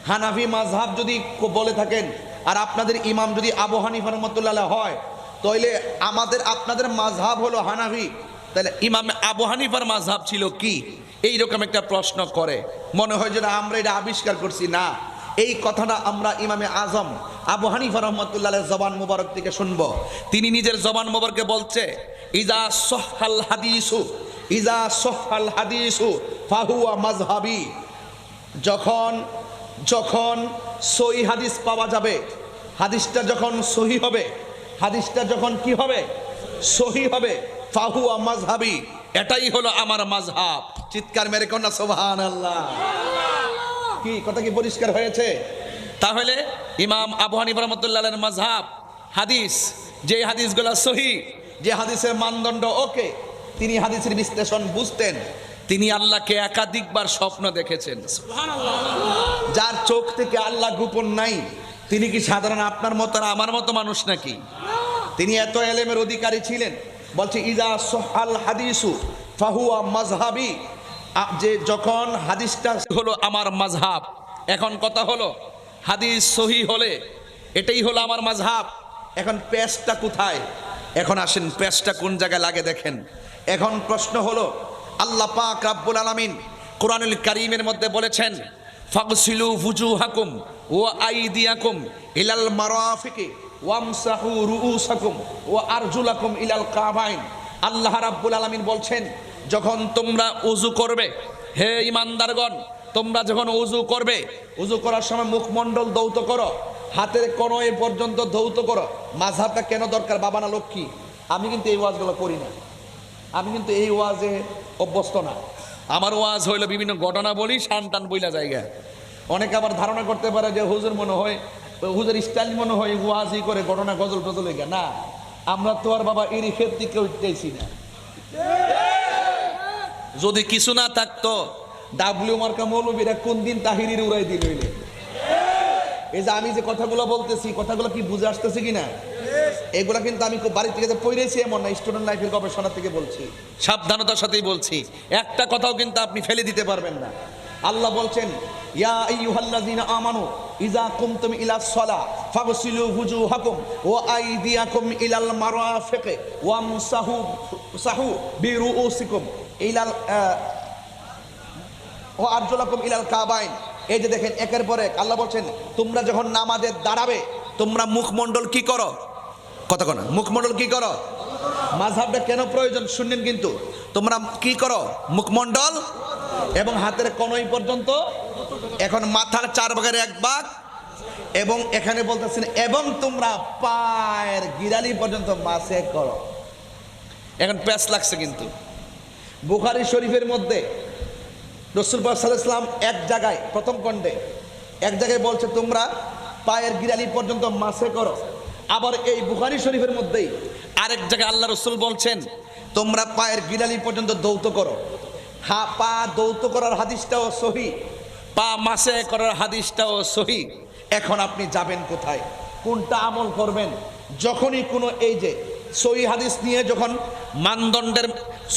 [SPEAKER 2] হানাফি মাযহাব যদি বলে থাকেন আর আপনাদের ইমাম যদি আবু হানিফা রাহমাতুল্লাহ হয়, তাইলে আপনাদের মাযহাব হলো হানাফি, তাহলে ইমাম আবু হানিফার মাযহাব ছিল কি? এইরকম একটা প্রশ্ন করে। মনে হয় যে আমরা এটা আবিষ্কার করছি। না, এই কথাটা আমরা ইমামে আজম আবু হানিফা রাহমাতুল্লাহের জবান মুবারক থেকে শুনবো। তিনি নিজের জবান মুবারকে বলছে ইজা সহহাল হাদিসু ফাহুয়া মাযহাবি। যখন সহি হাদিস পাওয়া যাবে, হাদিসটা যখন সহি হবে, হাদিসটা যখন কি হবে? সহি হবে। ফাহুয়া মাযহাবি, এটাই হলো আমার মাযহাব। চিৎকার মেরে কন্যা সুবহানাল্লাহ। কি কথা কি পরিষ্কার হয়েছে? তাহলে ইমাম আবু হানিফা রাহমাতুল্লাহের মাযহাব হাদিস, যে হাদিসগুলো সহি, যে হাদিসের মানদণ্ড ওকে, তিনি হাদিসের বিশ্লেষণ বুঝতেন। তিনি আল্লাহকে একাধিকবার স্বপ্ন দেখেছেন। সুবহানাল্লাহ। যার চোখ থেকে আল্লাহ গোপন নাই, তিনি কি সাধারণ আপনার মতো আর আমার মতো মানুষ নাকি? তিনি এত এলেমের অধিকারী ছিলেন। বলছে ইজা সহাল হাদিসু ফাহুয়া মাজহাবি, যে যখন হাদিসটা হলো আমার মাযহাব। এখন কথা হলো হাদিস সহি হলে এটাই হলো আমার মাযহাব। এখন পেশটা কোথায়? এখন আসেন পেশটা কোন জায়গায় লাগে দেখেন। এখন প্রশ্ন হলো আল্লাহ পাক রাব্বুল আলামিন কোরআনুল কারীমের মধ্যে বলেছেন ফাগসিলু ফুজুহাকুম ওয়া আইদিয়াকুম ইলাল মারাফিকি ওয়ামসাহু রুউসাকুম ওয়া আরজুলাকুম ইলাল কাবাইন। আল্লাহ রাব্বুল আলামিন বলছেন যখন তোমরা ওযু করবে, হে ঈমানদারগণ, তোমরা যখন ওযু করবে, ওযু করার সময় মুখমণ্ডল ধৌত করো, হাতের কনুই পর্যন্ত ধৌত করো। মাযহাবটা কেন দরকার বাবা না লক্ষ্মী? আমি কিন্তু এই ওয়াজগুলো করি না, আমি কিন্তু এই ওয়াজে অভ্যস্ত না। আমার ওয়াজ হইলো বিভিন্ন ঘটনা বলি, শান টান বইলা জায়গা। অনেকে আবার ধারণা করতে পারে যে হুজুর মনে হয়, হুজুর স্টাইল মনে হয় ওয়াজই করে ঘটনা গজল টজল হয়ে না। আমরা তো আর বাবা এরই ক্ষেত্রে কেউ চাইছি না। যদি কিছু না থাকতো ডাব্লিউ মার্কা মৌলবীরা কোন দিন তাহিরির উড়াই দিল। এই যে আমি যে কথাগুলো বলতেছি, কথাগুলো কি বুঝে আসতেছে কিনা? এগুলা কিন্তু আমি বাড়ি থেকে পড়েছি এমন না, স্টুডেন্ট লাইফের গবেষণা থেকে বলছি, সাবধানতার সাথেই বলছি। একটা কথাও কিন্তু আপনি ফেলে দিতে পারবেন না। আল্লাহ বলছেন ইয়া আইয়ুহাল্লাযীনা আমানু ইযা কুমতুম ইলাস সালাহ ফাগসিলু ওয়ুজুহাকুম ওয়া আইদিয়াকুম ইলাল মারাফিকি ওয়ামসাহু বিরুউসিকুম ইলাল ওয়া আরজুলাকুম ইলাল কাবাইন। এই যে দেখেন একের পর এক আল্লাহ বলছেন তোমরা যখন নামাজে দাঁড়াবে তোমরা মুখমণ্ডল কি করো? কথা কনা, মুখমণ্ডল কি করো? মাযহাবটা কেন প্রয়োজন শুনলেন কিন্তু। তোমরা কি করো? মুখমণ্ডল এবং হাতের কনুই পর্যন্ত। এখন মাথার 4 ভাগের 1 ভাগ, এবং এখানে বলতেছেন এবং তোমরা পায়ের গিরালি পর্যন্ত মাসে করো। এখন প্যাচ লাগছে কিন্তু। বুখারী শরীফের মধ্যে রাসূল পাক সাল্লাল্লাহু আলাইহি ওয়াসাল্লাম এক জায়গায় প্রথম খণ্ডে এক জায়গায় বলছে তোমরা পায়ের গিরালি পর্যন্ত মাসে করো। আবার এই বুখারী শরীফের মধ্যেই আরেক জায়গায় আল্লাহ রাসূল বলছেন তোমরা পায়ের গিরালি পর্যন্ত ধৌত করো। হ্যাঁ, পা ধৌত করার হাদিসটাও সহি, পা মাসে করার হাদিসটাও সহি। এখন আপনি যাবেন কোথায়? কোনটা আমল করবেন? যখনই কোনো এই যে সহি হাদিস নিয়ে যখন মানদণ্ডের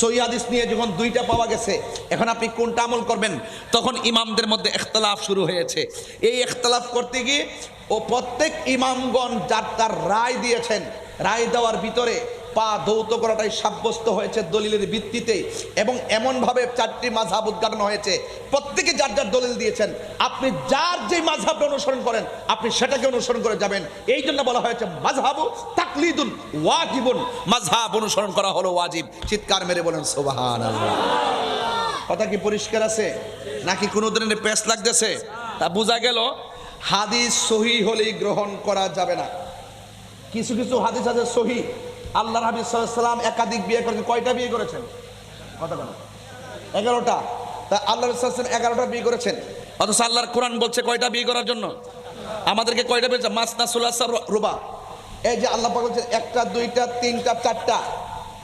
[SPEAKER 2] সহি হাদিস নিয়ে যখন 2টা পাওয়া গেছে, এখন আপনি কোনটা আমল করবেন? তখন ইমামদের মধ্যে ইখতিলাফ শুরু হয়েছে। এই ইখতিলাফ করতে গিয়ে ও প্রত্যেক ইমামগণ যার তার রায় দিয়েছেন। রায় দেওয়ার ভিতরে পা ধৌত করাটাই সাব্যস্ত হয়েছে দলিলের ভিত্তিতে, এবং এমনভাবে 4টি মাযহাব উদ্ঘাটন হয়েছে। প্রত্যেকে যার যার দলিল দিয়েছেন। আপনি যার যে মাযহাবটা অনুসরণ করেন আপনি সেটাকে অনুসরণ করে যাবেন। এই জন্য বলা হয়েছে মাযহাবু তাকলিদুন ওয়াজিবুন, মাযহাব অনুসরণ করা হলো ওয়াজিব। চিৎকার মেরে বলেন সুবহানাল্লাহ। কথা কি পরিষ্কার আছে নাকি কোনো ধরনের পেশ লাগতেছে? তা বোঝা গেল হাদিস সহি হলেই গ্রহণ করা যাবে না। কিছু কিছু হাদিস আছে সহি। আল্লাহর হাবিব সাল্লাল্লাহু আলাইহি ওয়াসাল্লাম একাধিক বিয়ে করেছেন। কয়টা বিয়ে করেছেন? কথা বলেন। 11টা। তা আল্লাহ রাসূল সাল্লাল্লাহু আলাইহি ওয়াসাল্লাম 11টা বিয়ে করেছেন, অথচ আল্লাহর কোরআন বলছে কয়টা বিয়ে করার জন্য? আমাদেরকে কয়টা বলছে? মাসনা সুলাসা রুবা। এই যে আল্লাহ পাক বলছেন 1টা 2টা 3টা 4টা,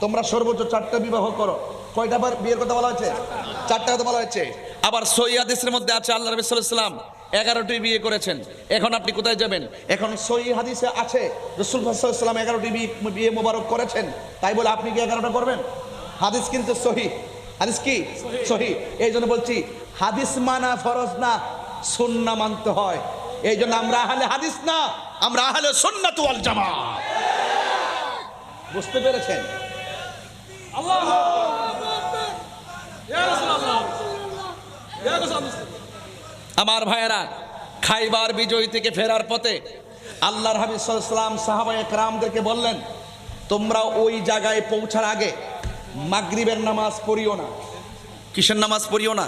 [SPEAKER 2] তোমরা সর্বোচ্চ 4টা বিবাহ করো। কয়টা বার বিয়ের কথা বলা হয়েছে? 4টা কথা বলা হয়েছে। আবার সহিহ হাদিসের মধ্যে আছে আল্লাহ রাসূল সাল্লাল্লাহু আলাইহি ওয়াসাল্লাম 11টি বিয়ে করেছেন। এখন আপনি কোথায় যাবেন? এখন সহিহ হাদিসে আছে রাসূল সাল্লাল্লাহু আলাইহি ওয়াসাল্লাম 11টি বিয়ে মোবারক করেছেন, তাই বলে আপনি কি 11টা করবেন? হাদিস কিন্তু সহিহ। হাদিস কি সহিহ। এই জন্য বলছি হাদিস মানা ফরজ না, সুন্নাহ মানতে হয়। এই জন্য আমরা আহলে হাদিস না, আমরা আহলে সুন্নাত ওয়াল জামাত। বুঝতে পেরেছেন? আল্লাহু আকবার। ইয়া রাসূলুল্লাহ, ইয়া রাসূলুল্লাহ। আমার ভাইয়েরা, খাইবার বিজয় থেকে ফেরার পথে আল্লাহর হাবিব সাল্লাল্লাহু আলাইহি ওয়াসাল্লাম সাহাবায়ে কেরামদেরকে বললেন তোমরা ওই জায়গায় পৌঁছার আগে মাগরিবের নামাজ পড়িও না। কিসের নামাজ পড়িও না?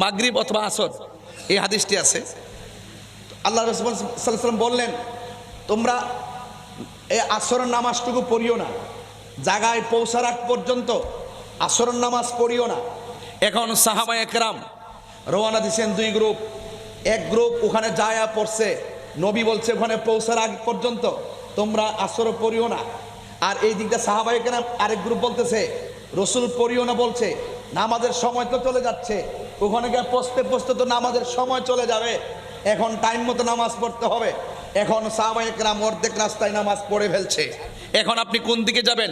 [SPEAKER 2] মাগরিব অথবা আসর, এই হাদিসটি আছে। আল্লাহ রাসূল সাল্লাল্লাহু আলাইহি ওয়াসাল্লাম বললেন তোমরা এই আসরের নামাজটুকু পড়িও না, জায়গায় পৌঁছার আগ পর্যন্ত আসরের নামাজ পড়িও না। এখন সাহাবায়ে কেরাম রওনা দিয়েছেন 2 গ্রুপ। এক গ্রুপ ওখানে যায়া পড়ছে, নবী বলছে ওখানে পৌঁছার আগ পর্যন্ত তোমরা আসর পড়িও না। আর এই দিকটা সাহাবায়ে কেরাম আরেক গ্রুপ বলতেছে রাসূল পড়িও না বলছে, নামাজের সময় তো চলে যাচ্ছে, ওখানে গিয়ে পৌঁছতে পৌঁছতে তো নামাজের সময় চলে যাবে।
[SPEAKER 1] এখন টাইম মতো নামাজ পড়তে হবে। এখন সাহাবায়ে কেরাম অর্ধেক রাস্তায় নামাজ পড়ে ফেলছে।
[SPEAKER 2] এখন আপনি কোন দিকে যাবেন?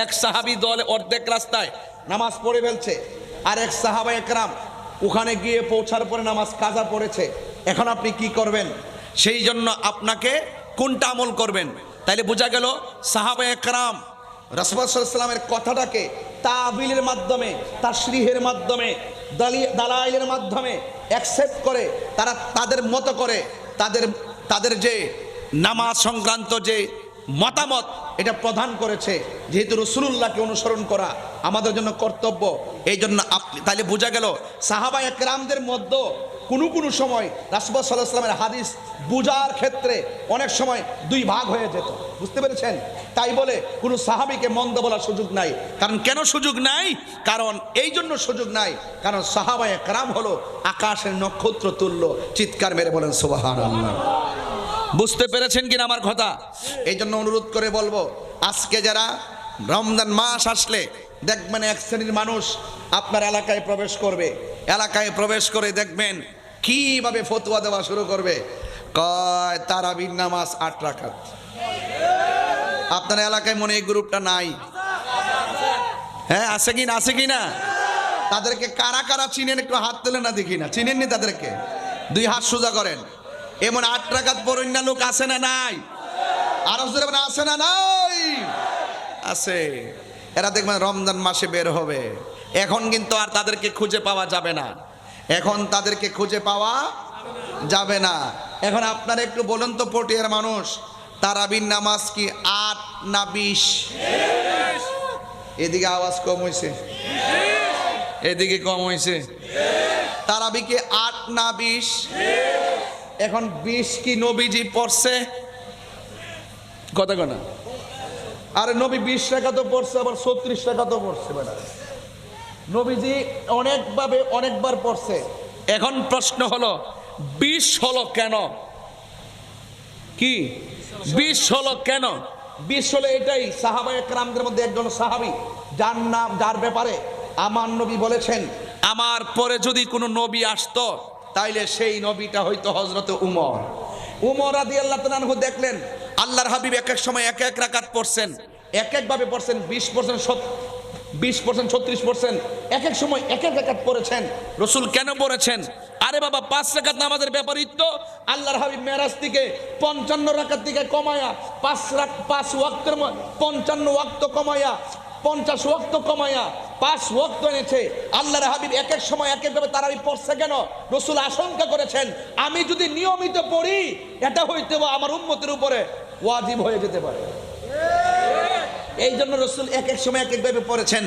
[SPEAKER 2] এক সাহাবী দল অর্ধেক রাস্তায়
[SPEAKER 1] নামাজ পড়ে ফেলছে, আর এক সাহাবায়ে কেরাম ওখানে গিয়ে পৌঁছার পরে নামাজ কাজা পড়েছে। এখন আপনি কি করবেন?
[SPEAKER 2] সেই জন্য আপনাকে কোনটা আমল করবেন? তাইলে বোঝা গেল সাহাবায়ে কেরাম
[SPEAKER 1] রাসূল সাল্লাল্লাহু আলাইহি ওয়াসাল্লামের কথাটাকে তাবিলের মাধ্যমে, তাশরিহের মাধ্যমে, দালাইলের মাধ্যমে অ্যাকসেপ্ট করে তারা তাদের মতো করে তাদের যে
[SPEAKER 2] নামাজ সংক্রান্ত যে
[SPEAKER 1] মতামত এটা প্রদান করেছে। যেহেতু রাসূলুল্লাহকে অনুসরণ করা আমাদের জন্য কর্তব্য, এই জন্য আপনি তাইলে বোঝা গেল সাহাবায়ে কেরামদের মধ্যে কোনো সময় রাসূল সাল্লাল্লাহু আলাইহি ওয়াসাল্লামের হাদিস বুঝার ক্ষেত্রে অনেক সময় দুই ভাগ হয়ে যেত। বুঝতে পেরেছেন? তাই বলে কোনো সাহাবীকে মন্দ বলার সুযোগ নাই।
[SPEAKER 2] কারণ কেন সুযোগ নাই?
[SPEAKER 1] কারণ এই জন্য সুযোগ নাই, কারণ সাহাবায়ে কেরাম হলো আকাশের নক্ষত্র তুল্য। চিৎকার মেরে বলেন সুবহানাল্লাহ।
[SPEAKER 2] বুঝতে পেরেছেন কিনা আমার কথা?
[SPEAKER 1] এই জন্য অনুরোধ করে বলবো, আজকে যারা রমজান মাস আসলে দেখবেন এক শ্রেণীর মানুষ আপনার এলাকায় প্রবেশ করবে, এলাকায় প্রবেশ করে দেখবেন কিভাবে ফতোয়া দেওয়া শুরু করবে। কয় তারাবির নামাজ 8 রাকাত। আপনার এলাকায় মনে এই গ্রুপটা নাই?
[SPEAKER 2] হ্যাঁ, আছে কি না? আছে কি না?
[SPEAKER 1] তাদেরকে কারা কারা চিনেন একটু হাত তুলে না, দেখি না। চিনেননি তাদেরকে? 2 হাত সোজা করেন। এমন 8 রাকাত পড়েন না লোক আছে না নাই? আরো জোরে বলেন, আছে না নাই? আছে। এরা দেখবেন রমজান মাসে বের হবে। এখন কিন্তু আর তাদেরকে খুঁজে পাওয়া যাবে না। এখন তাদেরকে খুঁজে পাওয়া যাবে না। এখন আপনারা একটু বলুন তো, পটিয়ার মানুষ, তারাবির নামাজ কি 8 না 20? এদিকে আওয়াজ কম হয়েছে,
[SPEAKER 2] এদিকে কম হয়েছে।
[SPEAKER 1] তারাবি কি 8 না 20? এখন 20 কি নবীজি পড়ছে?
[SPEAKER 2] কথা কনা
[SPEAKER 1] আরে নবী 20 রাকাত তো পড়ছে, আবার 36 রাকাত তো পড়ছে। বেটা, নবীজি অনেকবার পড়ছে।
[SPEAKER 2] এখন প্রশ্ন হলো 20 হলো কেন? কি 20 হলো কেন?
[SPEAKER 1] 20 হলো এটাই, সাহাবায়ে কেরামদের মধ্যে একজন সাহাবী যার ব্যাপারে আমার নবী বলেছেন,
[SPEAKER 2] আমার পরে যদি কোনো নবী আসতো
[SPEAKER 1] তাইলে সেই নবীটা হয়তো হযরত উমর। উমর রাদিয়াল্লাহু তাআলা আনহু দেখলেন আল্লাহর হাবিব এক এক সময় এক এক রাকাত পড়ছেন, এক একভাবে পড়ছেন। 20%, 36%, এক এক সময় এক এক রাকাত পড়েছেন।
[SPEAKER 2] রসুল কেন পড়েছেন? আরে বাবা, 5 রাকাত নামাজের ব্যাপারই তো।
[SPEAKER 1] আল্লাহর হাবিব মেরাজ থেকে 55 রাকাত থেকে কমায়া 5 ওয়াক্তের 55 ওয়াক্ত কমায়া 50 ওয়াক্ত কমায়া 5 ওয়াক্ত এনেছে। আল্লাহর হাবিব এক এক সময় এক একভাবে তারাবি পড়ছে কেন? রসুল আশঙ্কা করেছেন আমি যদি নিয়মিত পড়ি এটা হইতে আমার উম্মতের উপরে ওয়াজিব হয়ে যেতে পারে। এই জন্য রসুল এক এক সময় এক একভাবে পড়েছেন।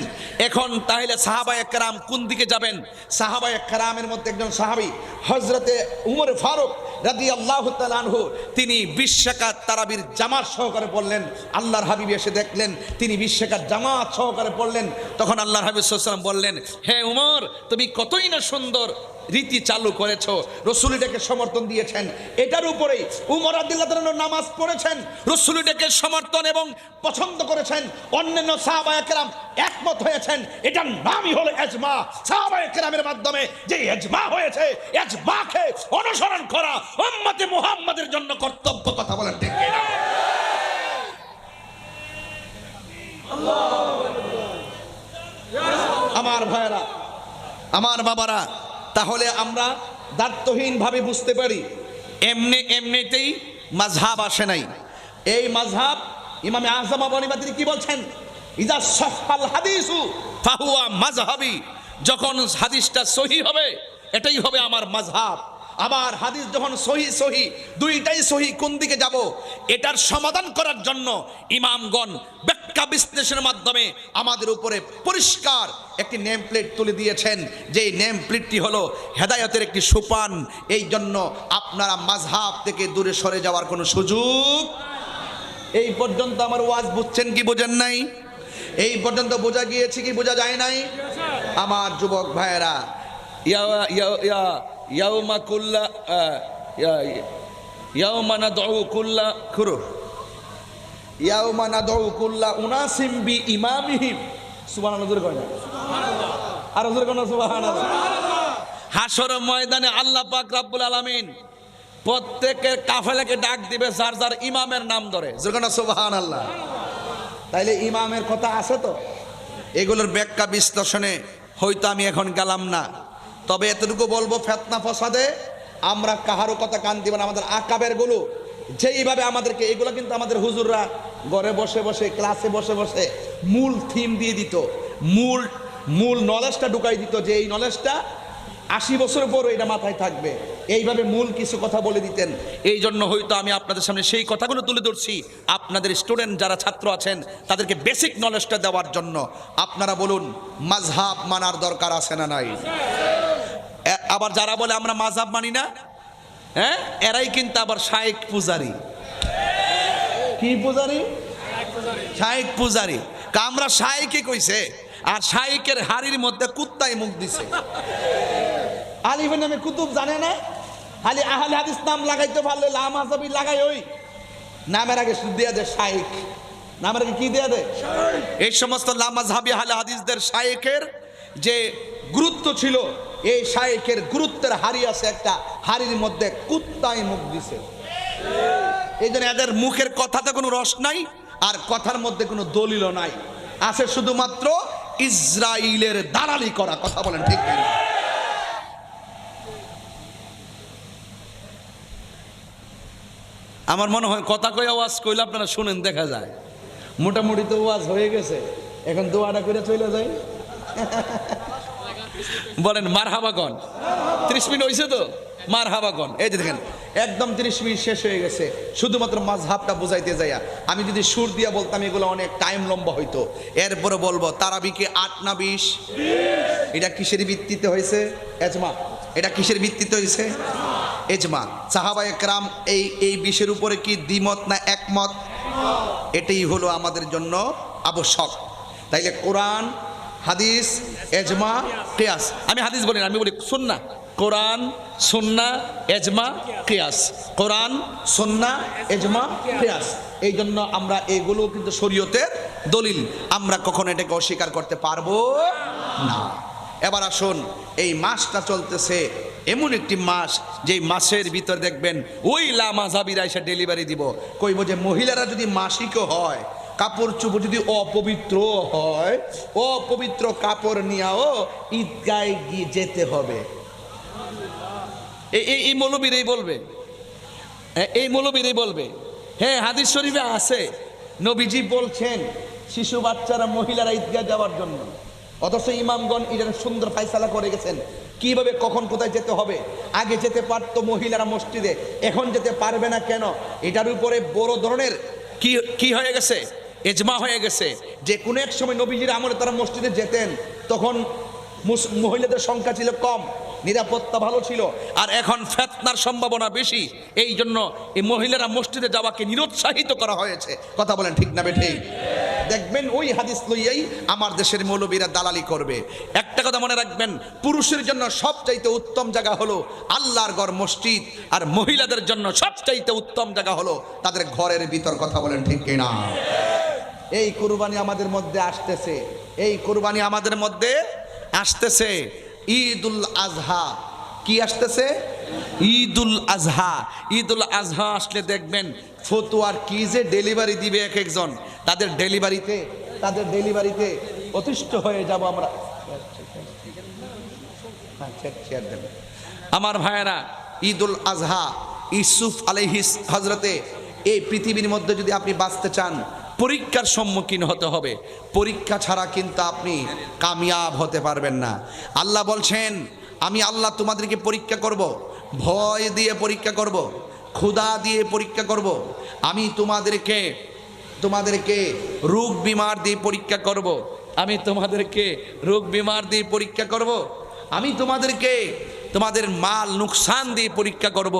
[SPEAKER 2] এখন তাহলে সাহাবায়ে কেরাম কোন দিকে যাবেন?
[SPEAKER 1] সাহাবায়ে কেরামের মধ্যে একজন সাহাবী হযরতে উমর ফারুক রাদিয়াল্লাহু তাআলা আনহু,
[SPEAKER 2] তিনি 20 রাকাত
[SPEAKER 1] তারাবির জামাত সহকারে পড়লেন। আল্লাহর হাবিব এসে দেখলেন তিনি 20 রাকাত জামাত সহকারে পড়লেন।
[SPEAKER 2] তখন আল্লাহর হাবিব সাল্লাল্লাহু আলাইহি ওয়াসাল্লাম বললেন, হে উমর, তুমি কতই না সুন্দর রীতি চালু করেছো।
[SPEAKER 1] রসুল এটাকে সমর্থন দিয়েছেন। এটার উপরেই উমর রাদিয়াল্লাহু তাআলা নামাজ পড়েছেন।
[SPEAKER 2] রসুল এটাকে সমর্থন এবং
[SPEAKER 1] পছন্দ করেছেন। অন্যান্য সাহাবায়ে কেরাম একমত হয়েছেন। এটার নামই হলো ইজমা। সাহাবায়ে কেরামের মাধ্যমে যে ইজমা হয়েছে, ইজমাকে অনুসরণ করা উম্মতে মুহাম্মাদের জন্য কর্তব্য। কথা বলেন ঠিক কিনা? আমার ভাইরা, আমার বাবারা, তাহলে আমরা দায়িত্বহীন ভাবে বুঝতে পারি
[SPEAKER 2] এমনিতেই মাযহাব আসে নাই।
[SPEAKER 1] এই মাযহাব ইমামে আযম আবু হানিফা তিনি কি বলছেন? ইজা সাহহাল হাদিসু
[SPEAKER 2] ফাহুয়া মাযহাবি, যখন হাদিসটা সহিহ হবে এটাই হবে আমার মাযহাব।
[SPEAKER 1] আবার হাদিস যখন সহি দুইটাই সহি, কোন দিকে যাব?
[SPEAKER 2] এটার সমাধান করার জন্য ইমামগণ ব্যাখ্যা বিশ্লেষণের মাধ্যমে
[SPEAKER 1] আমাদের উপরে পরিষ্কার একটি নেম প্লেট তুলে দিয়েছেন, যে নেম প্লেটটি হলো হেদায়েতের একটি সোপান। এই জন্য আপনারা মাযহাব থেকে দূরে সরে যাওয়ার কোনো সুযোগ। এই পর্যন্ত আমার ওয়াজ বুঝছেন কি বোঝেন নাই? এই পর্যন্ত বোঝা গিয়েছে কি বোঝা যায় নাই? আমার যুবক ভাইয়েরা,
[SPEAKER 2] ইয়াউমা কুল্লা ইয়াউমা নাদউ কুল্লা খুরু
[SPEAKER 1] ইয়াউমা নাদউ কুল্লা উনাসিম বি ইমামিহিম। সুবহানাল্লাহ, জোরে কয় না? আর জোরে কয় না? সুবহানাল্লাহ।
[SPEAKER 2] হাসর ময়দানে আল্লাহ পাক রব্বুল আলামিন প্রত্যেকের কাফেলাকে ডাক দিবে যার যার ইমামের নাম ধরে, যেরকম সুবহানাল্লাহ। তাইলে ইমামের কথা আছে তো। এগুলোর ব্যাখ্যা বিশ্লেষণে হয়তো আমি এখন গেলাম না, তবে এতটুকু বলবো, ফিতনা ফসাদে আমরা কাহারও কথা কান দিব না। আমাদের আকাবের গুলো যেইভাবে আমাদেরকে, এগুলো কিন্তু আমাদের হুজুররা ঘরে বসে বসে, ক্লাসে বসে বসে মূল থিম দিয়ে দিত, মূল নলেজটা ঢুকাই দিত, যে এই নলেজটা 80 বছর পরও এটা মাথায় থাকবে। এইভাবে মূল কিছু কথা বলে দিতেন। এই জন্য হয়তো আমি আপনাদের সামনে সেই কথাগুলো তুলে ধরছি, আপনাদের স্টুডেন্ট যারা ছাত্র আছেন তাদেরকে বেসিক নলেজটা দেওয়ার জন্য। আপনারা বলুন, মাযহাব মানার দরকার আছে না নাই? আবার যারা বলে আমরা মাযহাব মানি না, হ্যাঁ, এরাই কিন্তু আবার শায়েখ পূজারি। কি পূজারি? শায়েখ পূজারি। আমরা শায়েখই কইছে, আর শায়েখের হাড়ির মধ্যে কুত্তায় মুখ দিছে। আলিফের নামে কুতুব জানে না, খালি আহলে হাদিস নাম লাগাইতে পারলে লামাযাবি লাগাই, ওই নামের আগে দেয়া দেয় শায়েখ, নামের আগে কি দেয়া দেয়? এই সমস্ত লামাযহাবি আহলে হাদিসদের শায়েখের যে গুরুত্ব ছিল, এই শায়েখের গুরুত্বের হাড়ি আছে একটা, হাড়ির মধ্যে কুত্তায় মুখ দিছে। এই জন্য এদের মুখের কথাতে কোনো রস নাই, আর কথার মধ্যে কোনো দলিলও নাই, আছে শুধুমাত্র ইসরাইলের দালালি করা। কথা বলেন ঠিক কি? আমার মনে হয় কথা কই আওয়াজ কইলে আপনারা শুনেন, দেখা যায় মোটামুটি তো ওয়াজ হয়ে গেছে, এখন দোয়াটা করে চলে যায়। বলেন মারহাবাগন। 30 মিনিট হয়েছে তো, মারহাবাগন। এই যে দেখেন, একদম 30 মিনিট শেষ হয়ে গেছে, শুধুমাত্র মাযহাবটা বুঝাইতে যাইয়া। আমি যদি সুর দিয়া বলতাম এগুলো অনেক টাইম লম্বা হইতো। এরপরে বলবো তারাবি কি 8 না 20? এটা কিসের ভিত্তিতে হয়েছে? এজমা। এটা কিসের ভিত্তিতে হয়েছে? এজমা। সাহাবায়ে কেরাম এই বিষয়ের উপরে কি দ্বিমত না একমত? এটাই হলো আমাদের জন্য আবশ্যক। তাইলে কোরআন, হাদিস, এজমা, কিয়াস। আমি হাদিস বলি না, আমি বলি সুন্নাহ। কোরআন, সুন্নাহ, এজমা, কিয়াস। কোরআন, সুন্নাহ, এজমা, কিয়াস। এই জন্য আমরা এগুলো কিন্তু শরীয়তের দলিল, আমরা কখনো এটাকে অস্বীকার করতে পারবো না। এবার আসুন, এই মাসটা চলতেছে এমন একটি মাস, যেই মাসের ভিতর দেখবেন ওই লামাযাবিরা এসে ডেলিভারি দিব, কইব যে মহিলারা যদি মাসিকও হয়, কাপড় চোপড় যদি অপবিত্র হয়, অপবিত্র কাপড় নিয়েও ঈদগায় গিয়ে যেতে হবে। এই মৌলবীরাই বলবে, এই মৌলবীরাই বলবে। হ্যাঁ, হাদিস শরীফে আছে, নবীজি বলছেন শিশু বাচ্চারা, মহিলারা ঈদগাহ যাওয়ার জন্য, অথচ ইমামগণ এটার সুন্দর ফায়সালা করে গেছেন কিভাবে কখন কোথায় যেতে হবে। আগে যেতে পারতো মহিলারা মসজিদে, এখন যেতে পারবে না কেন? এটার উপরে বড় ধরনের কি হয়ে গেছে, এজমা হয়ে গেছে, যে কোনো এক সময় নবীজির আমলে তারা মসজিদে যেতেন, তখন মহিলাদের সংখ্যা ছিল কম, নিরাপত্তা ভালো ছিল, আর এখন ফিতনার সম্ভাবনা বেশি। এই জন্য এই মহিলারা মসজিদে যাওয়াকে নিরুৎসাহিত করা হয়েছে। কথা বলেন ঠিক না বেঠিক? দেখবেন ওই হাদিস লইয়াই আমার দেশের মৌলবীরা দালালি করবে। একটা কথা মনে রাখবেন, পুরুষের জন্য সবচাইতে উত্তম জায়গা হলো আল্লাহর ঘর মসজিদ, আর মহিলাদের জন্য সবচাইতে উত্তম জায়গা হলো তাদের ঘরের ভিতর। কথা বলেন ঠিক কিনা? এই কুরবানি আমাদের মধ্যে আসতেছে, এই কুরবানি আমাদের মধ্যে আসতেছে। ঈদুল আজহা কি আসতেছে? ঈদুল আজহা। ঈদুল আজহা আসলে দেখবেন ফতুয়ার কি যে ডেলিভারি দিবে এক একজন, তাদের ডেলিভারিতে অতিষ্ঠ হয়ে যাব আমরা। আমার ভাইয়েরা, ঈদুল আজহা, ইউসুফ আলাইহিস হযরতে, এই পৃথিবীর মধ্যে যদি আপনি বাঁচতে চান, পরীক্ষার সম্মুখীন হতে হবে। পরীক্ষা ছাড়া কিন্তু আপনি কামিয়াব হতে পারবেন না। আল্লাহ বলছেন, আমি আল্লাহ তোমাদেরকে পরীক্ষা করব, ভয় দিয়ে পরীক্ষা করব, ক্ষুধা দিয়ে পরীক্ষা করব, আমি তোমাদেরকে রোগ বিমার দিয়ে পরীক্ষা করব, আমি তোমাদেরকে রোগ বিমার দিয়ে পরীক্ষা করব, আমি তোমাদের মাল নুকসান দিয়ে পরীক্ষা করব।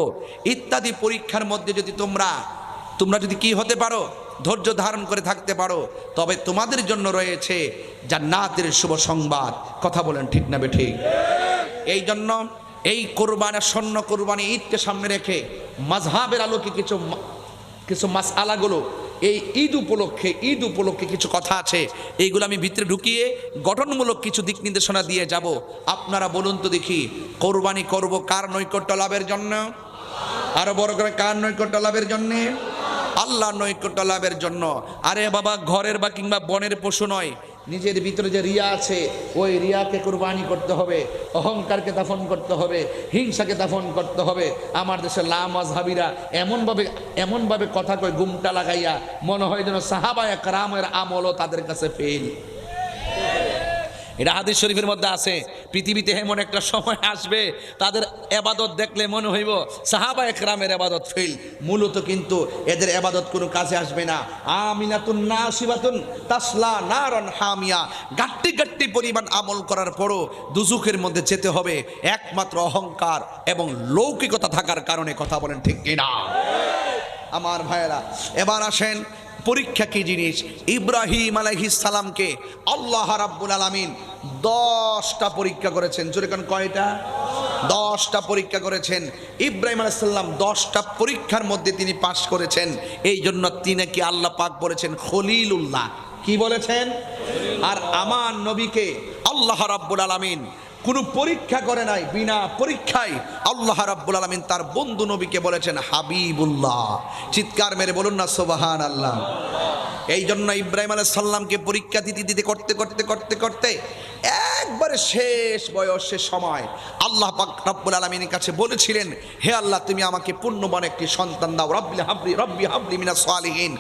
[SPEAKER 2] ইত্যাদি পরীক্ষার মধ্যে যদি তোমরা যদি কি হতে পারো, ধৈর্য ধারণ করে থাকতে পারো, তবে তোমাদের জন্য রয়েছে জান্নাতের শুভ সংবাদ। কথা বলেন ঠিক না বেঠিক? এই জন্য এই কোরবানি, স্বর্ণ কোরবানি ঈদকে সামনে রেখে মাযহাবের আলোকে কিছু মাসআলাগুলো এই ঈদ উপলক্ষে কিছু কথা আছে, এইগুলো আমি ভিতরে ঢুকিয়ে গঠনমূলক কিছু দিক নির্দেশনা দিয়ে যাব। আপনারা বলুন তো দেখি, কোরবানি করব কার নৈকট্য লাভের জন্য?
[SPEAKER 1] আরো বড় করে কার নৈকট্য লাভের জন্য? আল্লাহর নৈকট্য লাভের জন্য। আরে বাবা, ঘরের বা কিংবা বনের পশু নয়, নিজের ভিতরে যে রিয়া আছে ওই রিয়াকে কুরবানি করতে হবে, অহংকারকে দাফন করতে হবে, হিংসাকে দাফন করতে হবে। আমার দেশের লামাযহাবিরা এমনভাবে কথা কয় গুমটা লাগাইয়া, মনে হয় যেন সাহাবায়ে কেরামের আমলও তাদের কাছে ফেল। এটা হাদিস শরীফের মধ্যে আছে। পৃথিবীতে এমন একটা সময় আসবে তাদের এবাদত দেখলে মনে হইব সাহাবায়ে কেরামের এবাদত ফেল। মূলত কিন্তু এদের এবাদত কোনো কাজে আসবে না। আমিনাতুন নাসিবাতুন তাসলা নারান হামিয়া, গাট্টি গাট্টি পরিমাণ আমল করার পরও দুজুকের মধ্যে যেতে হবে একমাত্র অহংকার এবং লৌকিকতা থাকার কারণে। কথা বলেন ঠিক কিনা আমার ভাইয়েরা? এবার আসেন, পরীক্ষা কি জিনিস? ইব্রাহিম আলাইহিস সালামকে আল্লাহ রাব্বুল আলামিন 10টা পরীক্ষা করেছেন। জোরে কোন কয়টা? 10টা পরীক্ষা করেছেন। ইব্রাহিম আলাইহিস সালাম 10টা পরীক্ষার মধ্যে তিনি পাশ করেছেন। এই জন্য তিনি কি আল্লাহ পাক বলেছেন খলিলুল্লাহ। কি বলেছেন? আর আমার নবীকে আল্লাহ রাব্বুল আলামিন কোনো পরীক্ষা করে নাই, বিনা পরীক্ষায় আল্লাহ রাব্বুল আলামিন তার বন্ধু নবীকে বলেছেন হাবিবুল্লাহ। চিৎকার মেরে বলুন না সুবহানাল্লাহ। এই জন্য ইব্রাহিম আলাইহিস সালামকে পরীক্ষা দিতে করতে একবারে শেষ বয়সের সময় আল্লাহ পাক রব্বুল আলামিনের কাছে বলেছিলেন, হে আল্লাহ, তুমি আমাকে পুণ্যবান একটি সন্তান দাও। রব্বি হাবলি মিনাস সালিহিন,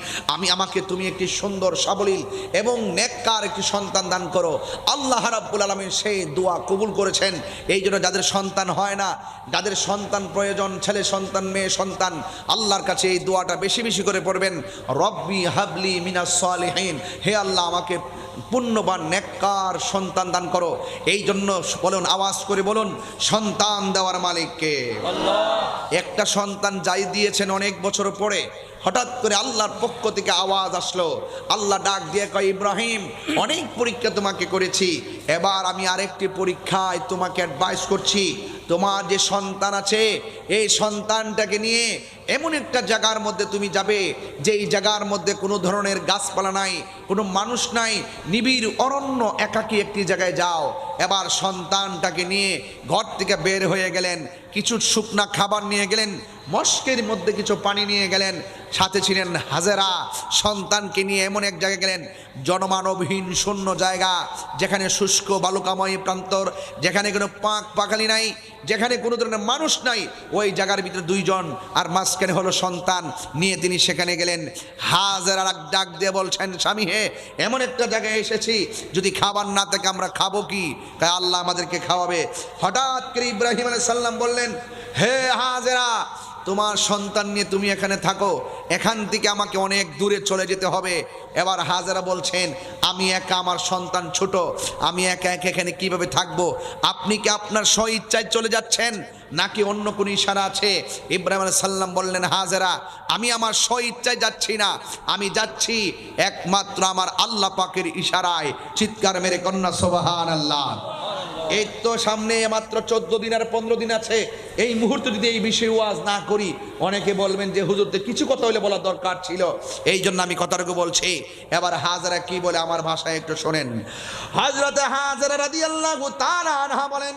[SPEAKER 1] আমাকে তুমি একটি সুন্দর সাবলীল এবং নেককার একটি সন্তান দান করো। আল্লাহ রাব্বুল আলামিন সেই দোয়া কবুল করেছেন। এই জন্য যাদের সন্তান হয় না, যাদের সন্তান প্রয়োজন, ছেলে সন্তান মেয়ে সন্তান, আল্লাহর কাছে এই দোয়াটা বেশি বেশি করে পড়বেন, রব্বি হাবলি মিনাস সালিহিন, হে আল্লাহ আমাকে পুণ্যবান নেককার সন্তান দান করো। এই জন্য বলুন, আওয়াজ করে বলুন, সন্তান দেওয়ার মালিককে আল্লাহ। একটা সন্তান যাই দিয়েছেন অনেক বছর পরে হঠাৎ করে আল্লাহর পক্ষ থেকে আওয়াজ আসলো। আল্লাহ ডাক দিয়ে কয়, ইব্রাহিম, অনেক পরীক্ষা তোমাকে করেছি, এবার আমি আরেকটি পরীক্ষায় তোমাকে অ্যাডভাইস করছি। তোমার যে সন্তান আছে এই সন্তানটাকে নিয়ে এমন একটা জায়গার মধ্যে তুমি যাবে যেই জায়গার মধ্যে কোনো ধরনের গাছপালা নাই, কোনো মানুষ নাই, নিবিড় অরণ্য, একাকী একটি জায়গায় যাও। এবার সন্তানটাকে নিয়ে ঘর থেকে বের হয়ে গেলেন, কিছু শুকনা খাবার নিয়ে গেলেন, মস্কের মধ্যে কিছু পানি নিয়ে গেলেন, সাথে ছিলেন হাজেরা। সন্তানকে নিয়ে এমন এক জায়গায় গেলেন জনমানবহীন শূন্য জায়গা, যেখানে শুষ্ক বালুকাময় প্রান্তর, যেখানে কোনো পাখালি নাই, যেখানে কোনো ধরনের মানুষ নাই। ওই জায়গার ভিতরে দুইজন, আর মাঝখানে হলো সন্তান নিয়ে তিনি সেখানে গেলেন। হাজেরা ডাক দিয়ে বলছেন, স্বামী হে, এমন একটা জায়গায় এসেছি, যদি খাবার না থাকে আমরা খাবো কি? তাই আল্লাহ আমাদেরকে খাওয়াবে। হঠাৎ করে ইব্রাহিম আলাইহিস সালাম বললেন, হে হাজেরা, তোমার সন্তান নিয়ে তুমি এখানে থাকো, এখান থেকে আমাকে অনেক দূরে চলে যেতে হবে। এবার হাজেরা বলছেন, আমি একা, আমার সন্তান ছোট, আমি একা একা এখানে কিভাবে থাকবো? আপনি কি আপনার স্ব ইচ্ছায় চলে যাচ্ছেন নাকি অন্য কোনো ইশারা আছে? ইব্রাহিম আলাইহিস সালাম বললেন, হাজেরা, আমি আমার স্ব ইচ্ছায় যাচ্ছি না, আমি যাচ্ছি একমাত্র আমার আল্লাহ পাকের ইশারায়। চিৎকার মেরে কন্যা সুবহানাল্লাহ। এই তো সামনে মাত্র 14 দিন আর 15 দিন আছে। এই মুহূর্তে যদি এই বিষয়ে ওয়াজ না করি, অনেকে বলবেন যে হুজুরদের কিছু কথা হলে বলা দরকার ছিল। এই জন্য আমি কথাটুকু বলছি। এবার হাজেরা কি বলে আমার ভাষায় একটু শোনেন। হযরত হাজেরা রাদিয়াল্লাহু তাআলা আনহা বলেন,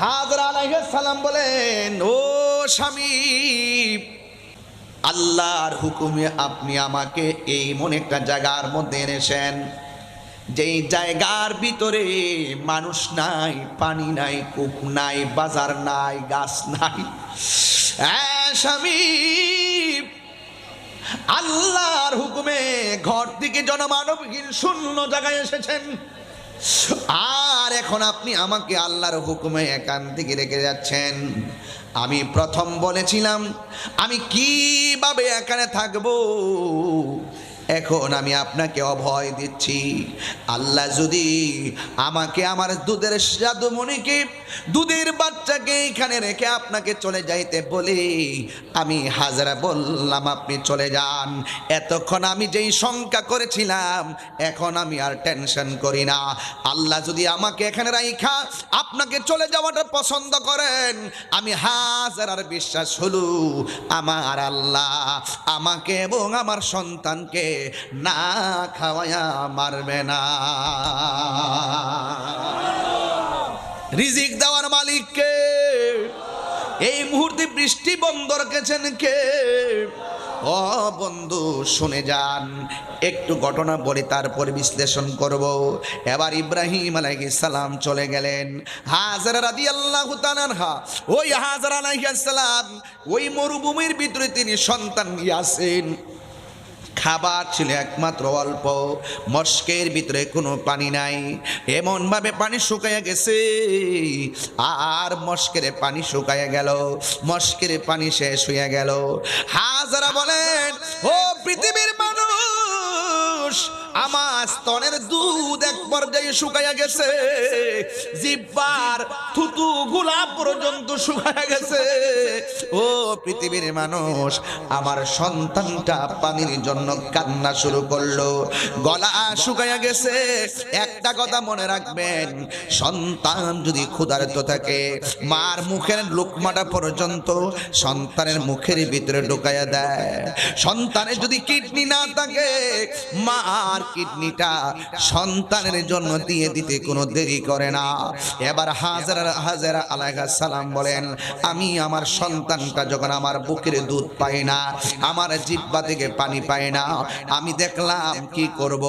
[SPEAKER 1] হাজেরা আলাইহিস সালাম বলেন, ও স্বামী, আল্লাহর হুকুমে আপনি আমাকে এই মনে একটা জায়গার মধ্যে এনেছেন, যেই জায়গার ভিতরে মানুষ নাই, পানি নাই, কূপ নাই, বাজার নাই, গাছ নাই। স্বামী, আল্লাহর হুকুমে ঘর থেকে জনমানবহীন শূন্য জায়গায় এসেছেন, আর এখন আপনি আমাকে আল্লাহর হুকুমে এখান থেকে রেখে যাচ্ছেন। আমি প্রথম বলেছিলাম আমি কিভাবে এখানে থাকবো, এখন আমি আপনাকে অভয় দিচ্ছি। আল্লাহ যদি আমাকে আমার দুধের জাদুমণিকে, দুধের বাচ্চাকে এখানে রেখে আপনাকে চলে যাইতে বলে, আমি হাজেরা বললাম আপনি চলে যান। এতক্ষণ আমি যেই শঙ্কা করেছিলাম এখন আমি আর টেনশন করি না। আল্লাহ যদি আমাকে এখানে রাইখা আপনাকে চলে যাওয়াটা পছন্দ করেন, আমি হাজেরার বিশ্বাস হলো আমার আল্লাহ আমাকে এবং আমার সন্তানকে না খাওয়ায়া মারবে না। রিজিক দেওয়ার মালিককে, এই মুহূর্তে বৃষ্টি বন্ধ রেখেছেন কে? ও বন্ধু শুনে যান, একটু ঘটনা বলে তারপর বিশ্লেষণ করব। এবার ইব্রাহিম আলাইহিস সালাম চলে গেলেন। হাজরা রাদিয়াল্লাহু তাআলা আনহা, ওই হাজরা আলাইহিস সালাম ওই মরুভূমির ভিতরে তিনি সন্তান নিয়ে আসেন। খাবার ছিল একমাত্র অল্প, মস্কের ভিতরে কোনো পানি নাই, এমন ভাবে পানি শুকাইয়া গেছে। আর মস্কের পানি শুকাইয়া গেল, মস্কের পানি শেষ হইয়া গেল। হাজারা বলেন, ও পৃথিবীর মানুষ, আমার স্তনের দুধ এক পর্যায়ে শুকাইয়া গেছে, জিহ্বার থুতু গুলা পর্যন্ত শুকাইয়া গেছে। ও পৃথিবীর মানুষ, আমার সন্তানটা পানির জন্য কান্না শুরু করলো, গলা শুকাইয়া গেছে। একটা কথা মনে রাখবেন, সন্তান যদি ক্ষুধার্ত থাকে, মার মুখের লোকমাটা পর্যন্ত সন্তানের মুখের ভিতরে ঢুকাইয়া দেয়। সন্তানের যদি কিডনি না থাকে, মার কিডনিটা সন্তানের জন্য দিয়ে দিতে কোনো দেরি করে না। এবার হাজেরা আলাইহিস সালাম বলেন, আমি আমার সন্তানটা যখন আমার বুকের দুধ পাই না, আমার জিহ্বা থেকে পানি পায় না, আমি দেখলাম কি করব।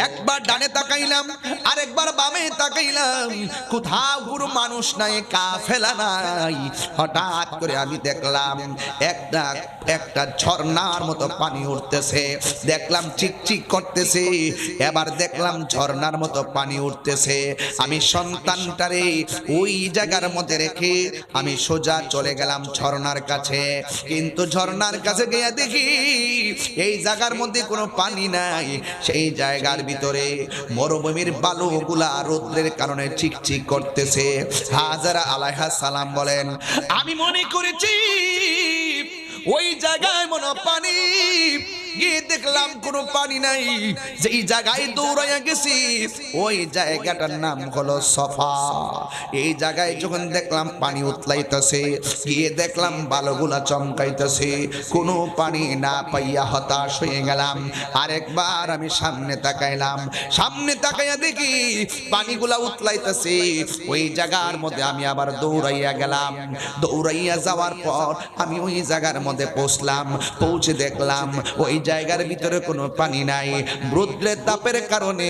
[SPEAKER 1] একবার ডানে তাকাইলাম, আরেকবার বামে তাকাইলাম, কোথাও কোনো মানুষ নাই, কাফেলা নাই। হঠাৎ করে আমি দেখলাম একটা ঝর্ণার মতো পানি উঠতেছে, দেখলাম চিকচিক করতেছে। এবার দেখলাম ঝর্ণার মতো পানি উঠতেছে। আমি সন্তানটারে ওই জায়গার মধ্যে রেখে আমি সোজা চলে গেলাম ঝর্ণার কাছে। কিন্তু ঝর্ণার কাছে গিয়ে দেখি এই জায়গার মধ্যে কোনো পানি নাই, সেই জায়গার ভিতরে মরুভূমির বালুগুলা রৌদ্রের কারণে চিকচিক করতেছে। হাজেরা আলাইহিস সালাম বলেন, আমি মনে করেছি ওই জায়গায় মনে পানি, গিয়ে দেখলাম কোনো পানি নাই। যেই জায়গায় দৌড়াইয়া গেছি ওই জায়গাটার নাম হলো সফা। এই জায়গায় যখন দেখলাম পানি উতলাইতেছে, গিয়ে দেখলাম বালুগুলা চমকাইতেছে, কোনো পানি না পাইয়া হতাশ হয়ে গেলাম। আরেকবার আমি সামনে তাকাইলাম, সামনে তাকাইয়া দেখি পানিগুলা উতলাইতেছে। ওই জায়গার মধ্যে আমি আবার দৌড়াইয়া গেলাম। দৌড়াইয়া যাওয়ার পর আমি ওই জায়গার মধ্যে পৌঁছলাম। পৌঁছে দেখলাম ওই জায়গার ভিতরে কোনো পানি নাই। রৌদ্রের তাপের কারণে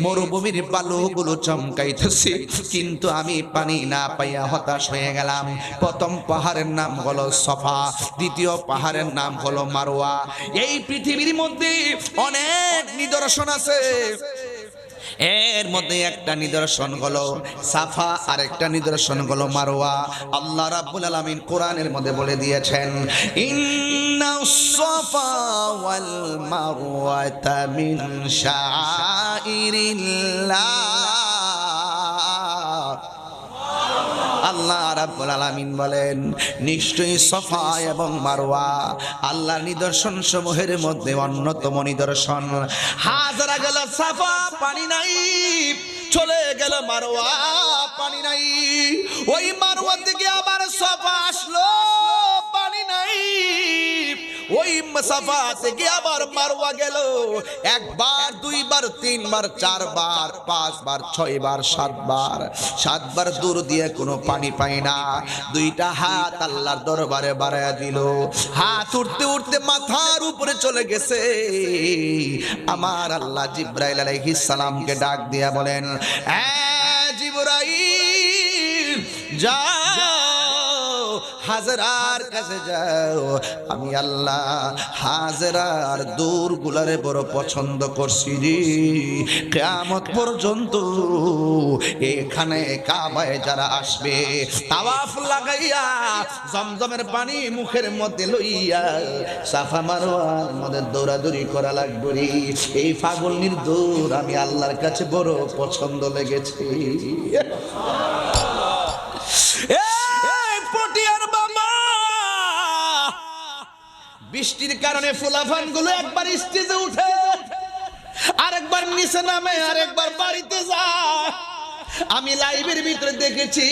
[SPEAKER 1] মরুভূমির বালুগুলো চমকাইতেছে, কিন্তু আমি পানি না পাইয়া হতাশ হয়ে গেলাম। প্রথম পাহাড়ের নাম হলো সফা, দ্বিতীয় পাহাড়ের নাম হলো মারওয়া। এই পৃথিবীর মধ্যে অনেক নিদর্শন আছে, এর মধ্যে একটা নিদর্শন হলো সাফা, আর একটা নিদর্শন হলো মারওয়া। আল্লাহ রাব্বুল আলামিন কোরআনের মধ্যে বলে দিয়েছেন, ইন্নাস সাফা ওয়াল মারওয়াতা মিন শাআইরিল্লাহ। আল্লাহ রাব্বুল আলামিন বলেন, নিশ্চয়ই সফা এবং মারওয়া আল্লাহর নিদর্শন সমূহের মধ্যে অন্যতম নিদর্শন। হাজরা গেল সাফা, পানি নাই, চলে গেল মারওয়া, পানি নাই। ওই মারওয়া থেকে আবার সফা আসলো, পানি নাই। ওই সাফা থেকে আবার মারওয়া গেল, একবার, দুইবার, তিনবার, চারবার, পাঁচবার, ছয়বার, সাতবার দূর দিয়ে কোনো পানি পাই না। দুইটা হাত আল্লাহর দরবারে বাড়ায়া দিল, হাত উঠতে উঠতে মাথার উপরে চলে গেছে। আমার আল্লাহ জিবরাইল আলাইহিস সালামকে ডাক দিয়া বলেন, জিবরাইল যাও, হাজরার কাছে যাও। আমি আল্লাহ হাজরার দূরগুলারে বড় পছন্দ করছি রে। কিয়ামত পর্যন্ত এখানে কাবায় যারা আসবে, তাওয়াফ লাগাইয়া জমজমের পানি মুখের মধ্যে লইয়া সাফা মারওয়ার মধ্যে দৌড়াদৌড়ি করা লাগবে রে। এই পাগলনির দৌড় আমি আল্লাহর কাছে বড় পছন্দ লেগেছে। বৃষ্টির কারণে ফুলাফান গুলো একবার স্টেজে উঠে, আরেকবার নিচে নামে, আরেকবার বাড়িতে যায়। আমি লাইভের ভিতরে দেখেছি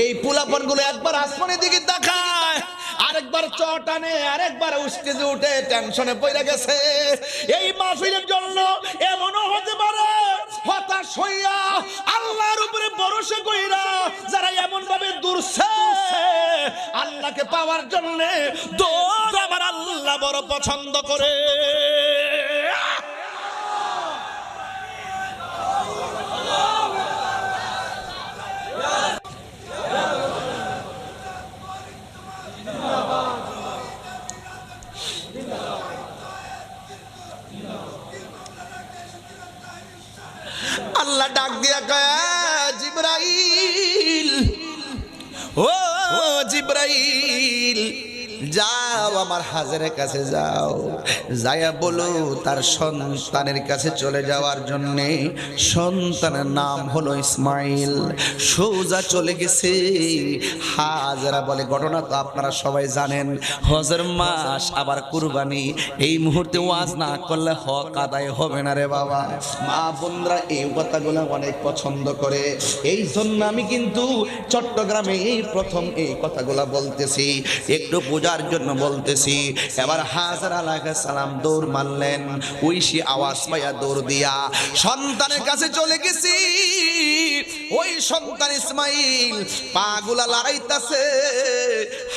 [SPEAKER 1] এই ফুলাফান গুলো একবার আসমানের দিকে তাকায়, আরেকবার চটানে, আরেকবার স্টেজে উঠে টেনশনে পড়ে গেছে। এই মাহফিলের জন্য এমনও হতে পারে হতাশ হইয়া আল্লাহর উপরে ভরসা কইরা যারা এমন ভাবে দূরছে
[SPEAKER 2] আল্লাহকে পাওয়ার জন্য দৌড় আমার আল্লাহ বড় পছন্দ করে। আল্লাহ ডাক দিয়া কয় জিবরাইল, ও জিবরাইল যাও আমার হাজেরের কাছে যাও, যায়া বলো তার সন্তানের কাছে চলে যাওয়ার জন্য। সন্তানের নাম হলো ইসমাইল। সোজা চলে গেছে। হাজেরা বলে ঘটনা তো আপনারা সবাই জানেন, হজের মাস আবার কুরবানি, এই মুহূর্তে ওয়াজ না করলে হক আদায় হবে না রে বাবা। মা বোনরা এই কথাগুলো অনেক পছন্দ করে, এই জন্য আমি কিন্তু চট্টগ্রামে এই প্রথম এই কথাগুলো বলতেছি, একটু পূজার জন্য বলতেছি। এবার হাজেরা আলাইহিস সালাম দৌড় মারলেন, ঐশী আওয়াজ পাইয়া দৌড় দিয়া সন্তানের কাছে চলে গেছি। ওই সন্তান ইসমাইল পাগুলা লড়াইতাছে।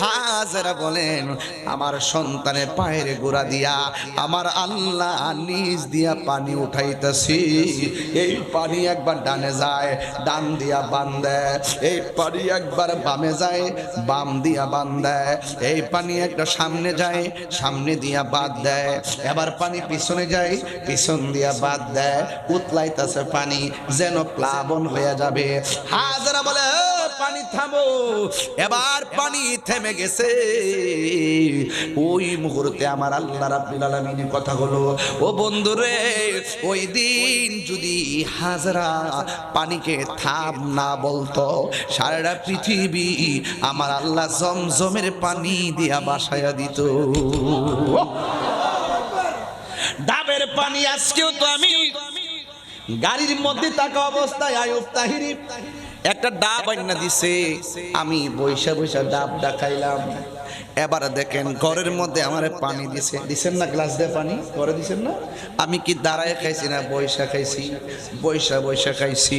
[SPEAKER 2] হাজেরা বলেন আমার সন্তানের পায়ের গোড়া দিয়া আমার আল্লাহ নিজ দিয়া পানি উঠাইতেছি। এই পানি একবার ডানে যায়, ডান দিয়া বান দেয়, এই পানি একবার বামে যায়, বাম দিয়া বান দেয়, এই পানি একটা সামনে যায়, সামনে দিয়া বাদ দেয়, এবার পানি পিছনে যায়, পিছন দিয়া বাদ দেয়। উতলাইতেছে পানি যেন প্লাবন হয়ে যাবে। হাজেরা বলে পানি থামো। এবার পানি থেমে গেছে। ওই মুহূর্তে আমার আল্লাহ রাব্বুল আলামিনের কথা হলো, ও বন্ধুরে ওই দিন যদি হাজেরা পানিকে থাম না বলতো, সারা পৃথিবী আমার আল্লাহ জমজমের পানি দিয়া বাসায়া দিত। ডাবের পানি আজকেও তো আমি গাড়ির মধ্যে থাকা অবস্থায় আয়ুব তাহিরি একটা ডাব আইনা দিছে, আমি বৈশা বৈশা ডাবটা খাইলাম। এবার দেখেন ঘরের মধ্যে আমার পানি দিছেন না, গ্লাস দিয়ে পানি করে দিছেন না। আমি কি দাঁড়ায় খাইছি না বৈশা খাইছি? বৈশা বৈশা খাইছি।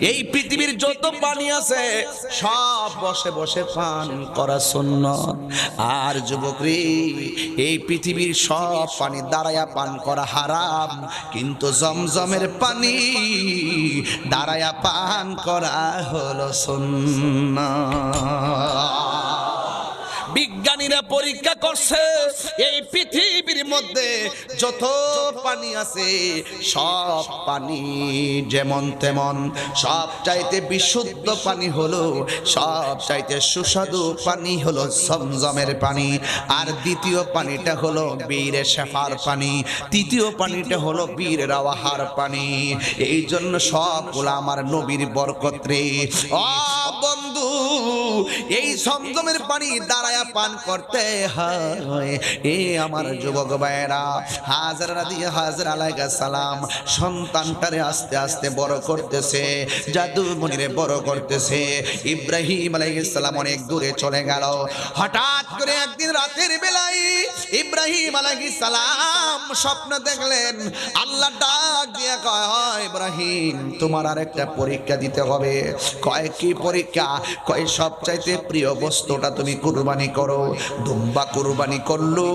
[SPEAKER 2] এই পৃথিবীর যত পানি আছে সব বসে বসে পান করা সুন্নাত। আর যুবকরে এই পৃথিবীর সব পানি দাঁড়ায়া পান করা হারাম, কিন্তু জমজমের পানি দাঁড়ায়া পান করা হলো সুন্নাত। বিজ্ঞানীরা পরীক্ষা করছে এই পৃথিবীর মধ্যে যত পানি আছে সব পানি যেমন তেমন, সব চাইতে বিশুদ্ধ পানি হলো, সব চাইতে সুস্বাদু পানি হলো জমজমের পানি। আর দ্বিতীয় পানিটা হলো বীরে শেফার পানি, তৃতীয় পানিটা হলো বীর রাওয়াহার পানি। এই জন্য সবগুলো আমার নবীর বরকত রে। ও বন্ধু, এই জমজমের পানি দাঁড়ায় পান করতে হয়। এ আমার যুবক ভাইরা, হাজেরা দিয়ে হাজেরা আলাইহিস সালাম সন্তানটারে আস্তে আস্তে বড় করতেছে, জাদু মনিরে বড় করতেছে। ইব্রাহিম আলাইহিস সালাম অনেক দূরে চলে গেল। হঠাৎ করে একদিন রাতের বেলায় ইব্রাহিম আলাইহিস সালাম স্বপ্ন দেখলেন। আল্লাহ ডাক দিয়ে কয়, ইব্রাহিম তোমার আরেকটা পরীক্ষা দিতে হবে। কয় কি পরীক্ষা? কয় সবচাইতে প্রিয় বস্তুটা তুমি কুরবানি করো। দুম্বা কুরবানি করলো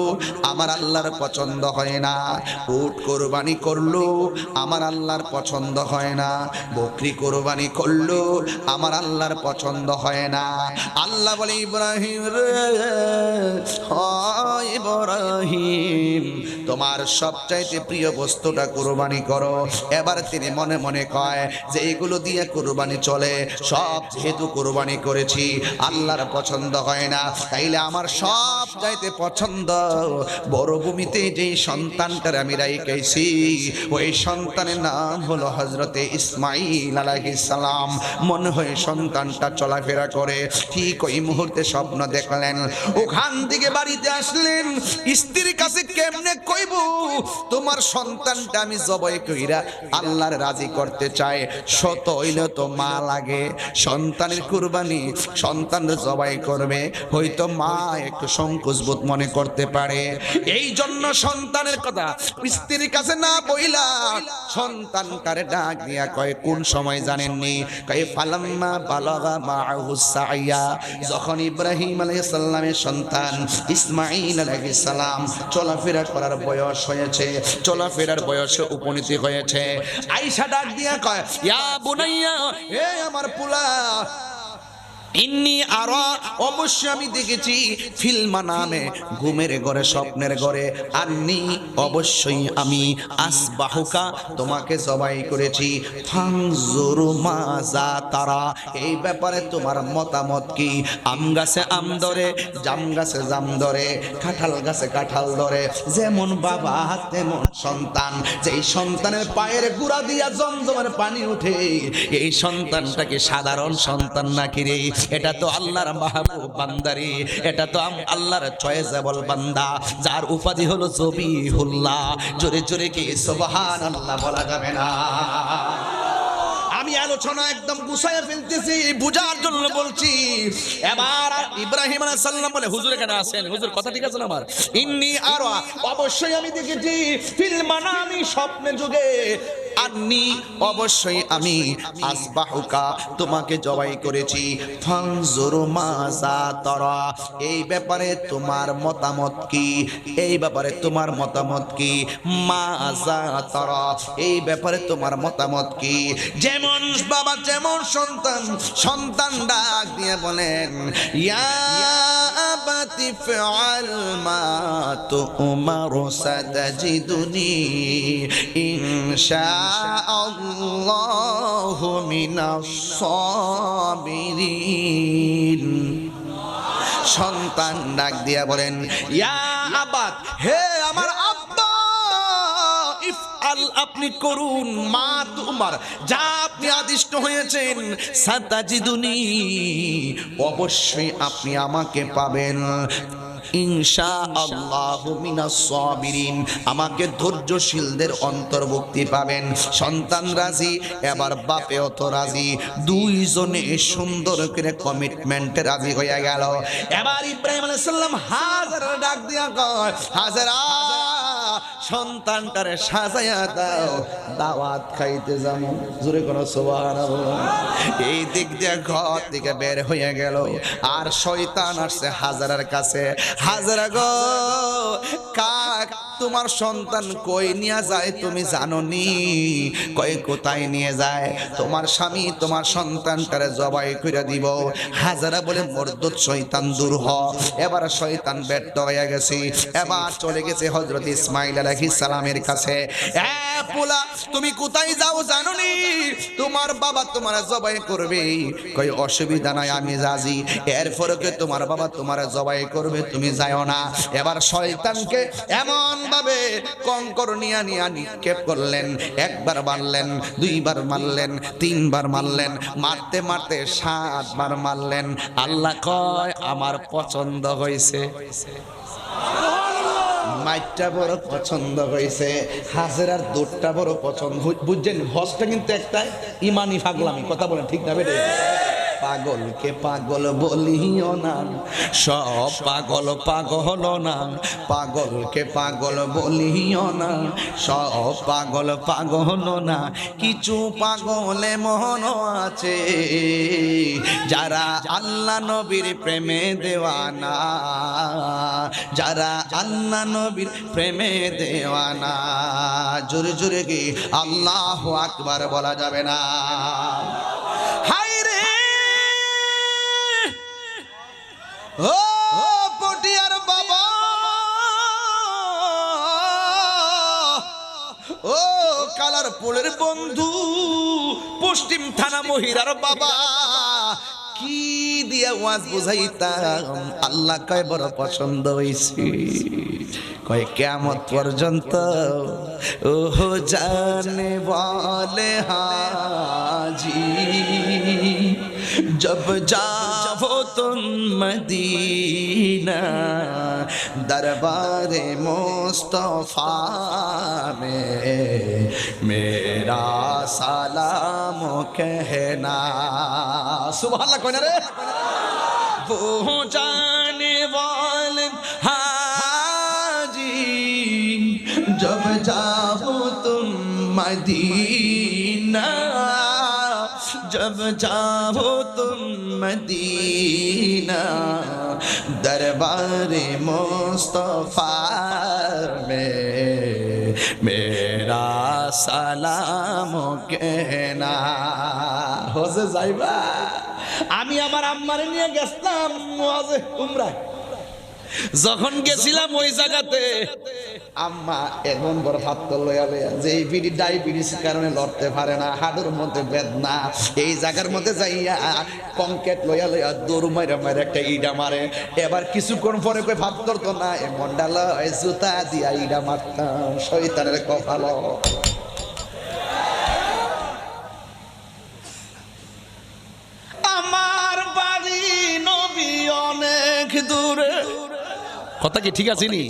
[SPEAKER 2] আমার আল্লাহর পছন্দ হয় না, উট কুরবানি করলো আমার আল্লাহর পছন্দ হয় না, বকরি কুরবানি করলো আমার আল্লাহর পছন্দ হয় না। আল্লাহ বলে ইব্রাহিম রে, ইব্রাহিম তোমার সবচাইতে প্রিয় বস্তুটা কুরবানি করো। এবার তিনি মনে মনে কয় যে এগুলো দিয়ে কুরবানি চলে, সব যেহেতু কুরবানি করেছি আল্লাহর পছন্দ হয় না, তাইলে আমার সব চাইতে পছন্দ বড়ভূমিতে যে সন্তানটার আমি রাইখাইছি ওই সন্তানের নাম হলো হযরতে ইসমাইল আলাইহিস সালাম। মনে হয় সন্তানটা চলাফেরা করে। ঠিক ওই মুহূর্তে স্বপ্ন দেখলেন, ওখান থেকে বাড়িতে আসলেন, স্ত্রীর কাছে কেমনে
[SPEAKER 1] কইব তোমার সন্তানটা আমি জবাই কইরা আল্লাহর রাজি করতে চাই, শত হইলে তো মা লাগে। সন্তানের কুরবানি সন্তান জবাই করবে, হয়তো মা একটু সংকোচ বোধ মনে করতে পারে। এই জন্য সন্তানের কথা স্ত্রীর কাছে না বইলা সন্তান কারে ডাক দিয়া কয় কোন সময় জানেননি? কয় ফালাম্মা বালাগা মাআহু সাইয়া, যখন ইব্রাহিম আলাইহিস সালামের সন্তান ইসমাঈল আলাইহিস সালাম চলাফেরা করার বয়স হয়েছে, চলাফেরার বয়সে উপনীতি হয়েছে, আয়েশা ডাক দিয়া কয় ইয়া বুনাইয়া, হে আমার পুলা, ইন্নি আরা, অবশ্যই আমি দেখেছি, ফিল মানামে, ঘুমের ঘরে স্বপ্নের ঘরে, আন্নি, অবশ্যই আমি, আসবাহুকা, তোমাকে জবাই করেছি, ফানজুরু মাজা তারা, এই ব্যাপারে তোমার মতামত কি? আম গাছে আম ধরে, জাম গাছে জাম ধরে, কাঁঠাল গাছে কাঁঠাল ধরে, যেমন বাবা তেমন সন্তান। যেই সন্তানের পায়ের গুড়া দিয়া জমজমের পানি উঠে, এই সন্তানটাকে সাধারণ সন্তান নাকি রে? এটা তো আল্লাহর মাহবুব বান্দারি, এটা তো আল্লাহর চয়েজেবল বান্দা, যার উপাধি হলো জবিহুল্লাহ। জোরে জোরে কি সুবহানাল্লাহ বলা যাবে না? আমি আলোচনা একদম গুছাইয়া ফেলতেছি, বুঝার জন্য বলছি। এবার ইব্রাহিম আলাইহিস সালাম বলে, হুজুর এখানে আছেন, হুজুর কথা ঠিক আছে না আমার? ইন্নি আরা, অবশ্যই আমি দেখেছি, ফিল মানামি, স্বপ্নে যুগে, আন্নি, অবশ্যই আমি, আসবাহুকা, তোমাকে জবাই করেছি, ফানজুরু মাজা তারা, এই ব্যাপারে তোমার মতামত কি? এই ব্যাপারে তোমার মতামত কি? মাজা তারা, এই ব্যাপারে তোমার মতামত কি? যেমন বাবা যেমন সন্তান, সন্তান ডাক দিয়ে বলেন ইয়া আবাতি ফাআল মা তুমারু সাতাজিদুনি ইনশাআল্লাহু মিনাস সাবিরিন। সন্তান ডাক দিয়া বলেন ইয়া আবাত, হে আমার আব্বা, ইফআল, আপনি করুন, মা তুমার, যা আপনি আদিষ্ট হয়েছেন, সাতাজিদুনি, অবশ্যই আপনি আমাকে পাবেন, ইনশাআল্লাহু মিনাস সাবিরিন, আমাকে ধৈর্যশীলদের অন্তর্ভুক্তি পাবেন। সন্তান রাজি, এবার বাপেও তো রাজি, দুইজনে সুন্দর করে কমিটমেন্টে রাজি হয়ে গেল। এবার ইব্রাহিম আলাইহিস সালাম হাজার ডাক দিয়া কয়, হাজারা, সন্তানটারে সাজায়া দাও, দাওয়াত খাইতে যাবো। জোরে কোনো সুবহানাল্লাহ। এই দিক দিয়ে ঘর থেকে বের হয়ে গেল, আর শয়তান আসছে হাজারার কাছে। হাজারা গো, কাক তোমার সন্তান কই নিয়ে যায় তুমি জানো নি? কই কোথায় নিয়ে যায়? তোমার স্বামী তোমার সন্তানটারে জবাই করে দিব। হাজারা বলে মরদুদ শয়তান দূর হ। এবার শয়তান ব্যর্থ হয়ে গেছে, এবার চলে গেছে হযরত ইসমাঈল আলাইহিস সালামের কাছে। এ পোলা, তুমি কোথায় যাও জানো নি? তোমার বাবা তোমার জবাই করবে। কই অসুবিধা নাই, আমি রাজি, এরপরে কি তোমার বাবা তোমার জবাই করবে, তুমি যাও না। এবার শয়তানকে এমন ভাবে কঙ্কর নিয়া নিক্ষেপ করলেন, একবার মারলেন, দুইবার মারলেন, তিনবার মারলেন, মারতে মারতে 7 বার মারলেন। আল্লাহ কয় আমার পছন্দ হয়েছে, মাইটটা বড় পছন্দ হয়েছে, হাজেরার দুধটা বড় পছন্দ। বুঝছেন, হজটা কিন্তু একটা ইমানি পাগলামি, কথা বলেন ঠিক না বেটে? পাগলকে পাগল বলিও না, সব পাগল পাগল না, পাগলকে পাগল বলিও না, সব পাগল পাগল না, কিছু পাগলে মন আছে যারা আল্লাহ নবীর প্রেমে দেওয়ানা, যারা আল্লাহ নবীর প্রেমে দেওয়ানা। জোরে জোরে কি আল্লাহু আকবার বলা যাবে না? ও পটিয়ার বাবা, ও কালারপুরের বন্ধু, পশ্চিম থানা মহিরার বাবা, কি দিয়া ওয়াজ বুঝাইতাম? আল্লাহ কয় বড় পছন্দ হইছে, কয় কিয়ামত পর্যন্ত ওহ জানে বলে হাজি, जब जाओ तुम मदीना दरबारे मुस्तफा में मेरा सलाम कहना। सुभान अल्लाह कोई ना रे। वो जाने वाले हाजी जब जाओ तुम मदीना जब जाओ तुम मदीना दरबारे मुस्तफा में मेरा सलाम कहना। होजे जाइबा আমি আমার আম্মারে নিয়ে গেছিলাম ওয়াজে উমরায়। যখন গেছিলাম ওই জায়গাতে আম্মা এমন বড় হাতটা লইয়া লইয়া যে এই বিড়ি ডায়াবেটিসের কারণে লড়তে পারে না, হাড়ের মধ্যে বেদনা, এই জায়গার মধ্যে যাইয়া কংক্রিট লইয়া লইয়া দৌড় মাইরা মাইরা একটা ইডা মারে। এবার কিছুক্ষণ পরে কই ভাব ধরতো না, এমন ডালা জুতা দিয়া ইডা মারতাম শয়তানের কপাল। আমার বাড়ি নবী অনেক দূরে, কথা কি ঠিক আছে নি?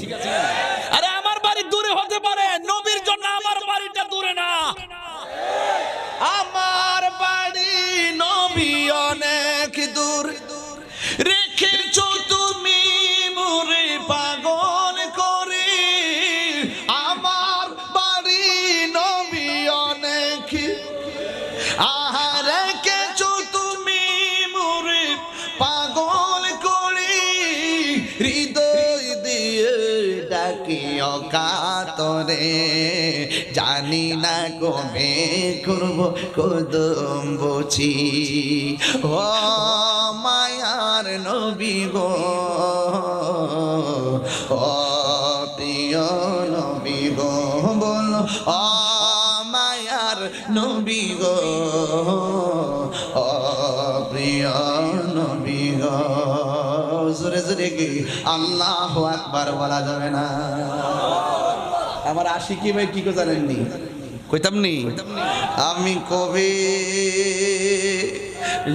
[SPEAKER 1] আরে আমার বাড়ি দূরে হতে পারে, নবীর জন্য আমার বাড়িটা দূরে না। আমার বাড়ি নবী অনেক দূর, রেখেছো তুমি মোরে পাগল করে। আমার বাড়ি নবী অনেক রেখেছো তুমি মোরে পাগল করে। হৃদয় দিয়ে ডাকি অকাতরে, জানি না কবে করব কদম বুঝি। ও মায়ার নবী গো, ও প্রিয় নবী গো, বলো ও মায়ার নবী গো, ও প্রিয় নবী গো। জোরে জোরে কি আল্লাহু আকবার বলা যাবে না? আমার আশিকি ভাই কি করে জানেননি? কইতাম নি আমি কবে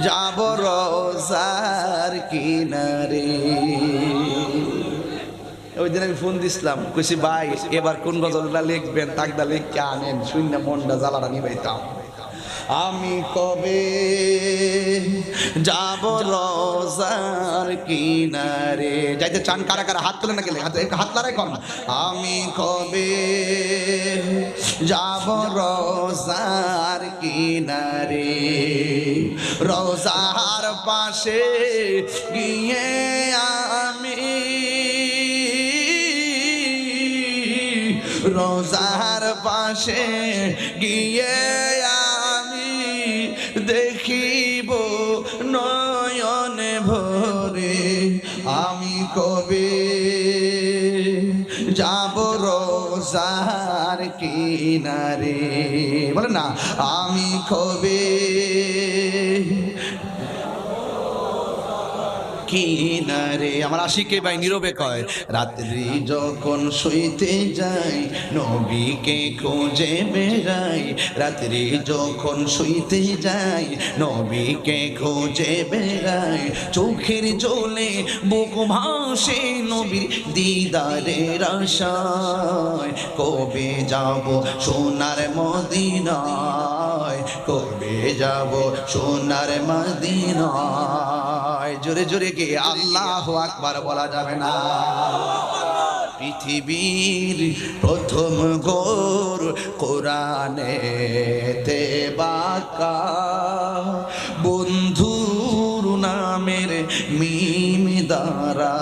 [SPEAKER 1] যাব রোজার কিনারে। ওই দিন আমি ফোন দিছিলাম, কইছি ভাই এবার কোন গজলটা লিখবেন, তাকদা লিখে আনেন, শূন্য মনটা জ্বালাটা নিবাইতাম। আমি কবে যাব রোজার কিনারে। যাইতে চান কারা কারা হাত তুলে না গেলে হাত লড়াই কর। আমি কবে যাব রোজার কিনারে, রোজার পাশে গিয়ে আমি রোজার পাশে গিয়ে আমি দেখিব নয়নে ভরে। আমি কবে যাব রোজার কিনারে, বলে না আমি কবে কিনারে। আমার আশিকে ভাই নীরবে কয়, রাত্রি যখন শুইতে যাই নবীকে খুঁজে বেড়াই। রাত্রি যখন শুইতে যাই নবীকে খুঁজে বেড়াই। চোখের জলে বুক ভাসে নবীর দিদারের আশায়। কবে যাব সোনার মদিনায়, কবে যাব সোনার মদিনায়। জোরে জোরে কে আল্লাহু আকবার বলা যাবে না? পৃথিবীর প্রথম গোর কোরআনেতে বাঁকা, বন্ধুর নামের মিম দ্বারা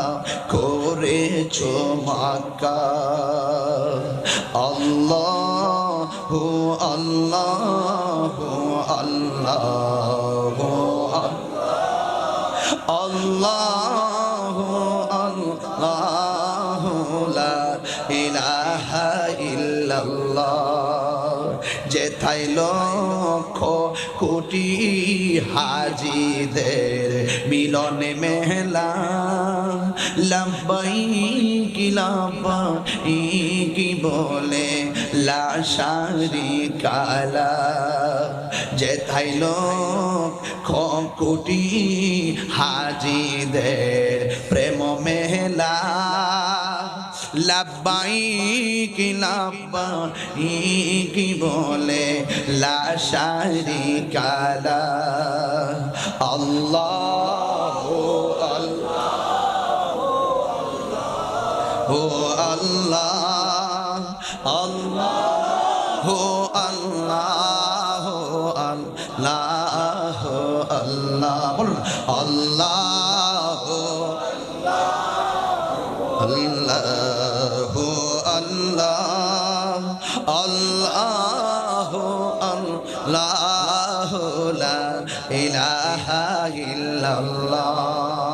[SPEAKER 1] করেছো মাক্কা। আল্লাহু আল্লাহু আল্লাহু আল্লাহু আল্লাহু লা ইলাহা ইল্লাল্লাহ। যেথায় লক্ষ কোটি হাজিদের মিলনে মেলা, লাব্বাইক লাব্বাইক বলে লা শারিকা লা। যেথায় লক্ষ কোটি হাজিদের প্রেম মেলা লাব্বাইকি লাব্বাইকি বলে লা শারিকা লা আল্লাহু আল্লাহু আল্লাহ আল্লাহু আল্লাহু আল্লাহু আল্লাহ বলুন আল্লাহু আল্লাহু আল্লাহ আল্লাহু আল্লাহু লা ইলাহা ইল্লাল্লাহ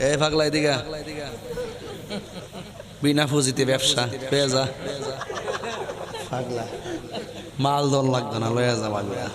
[SPEAKER 2] এ পাগলা এদিকে বিনা পুঁজিতে ব্যবসা পেয়ে যা পাগলা মাল দল লাগবে না লয়ে যা পাগলা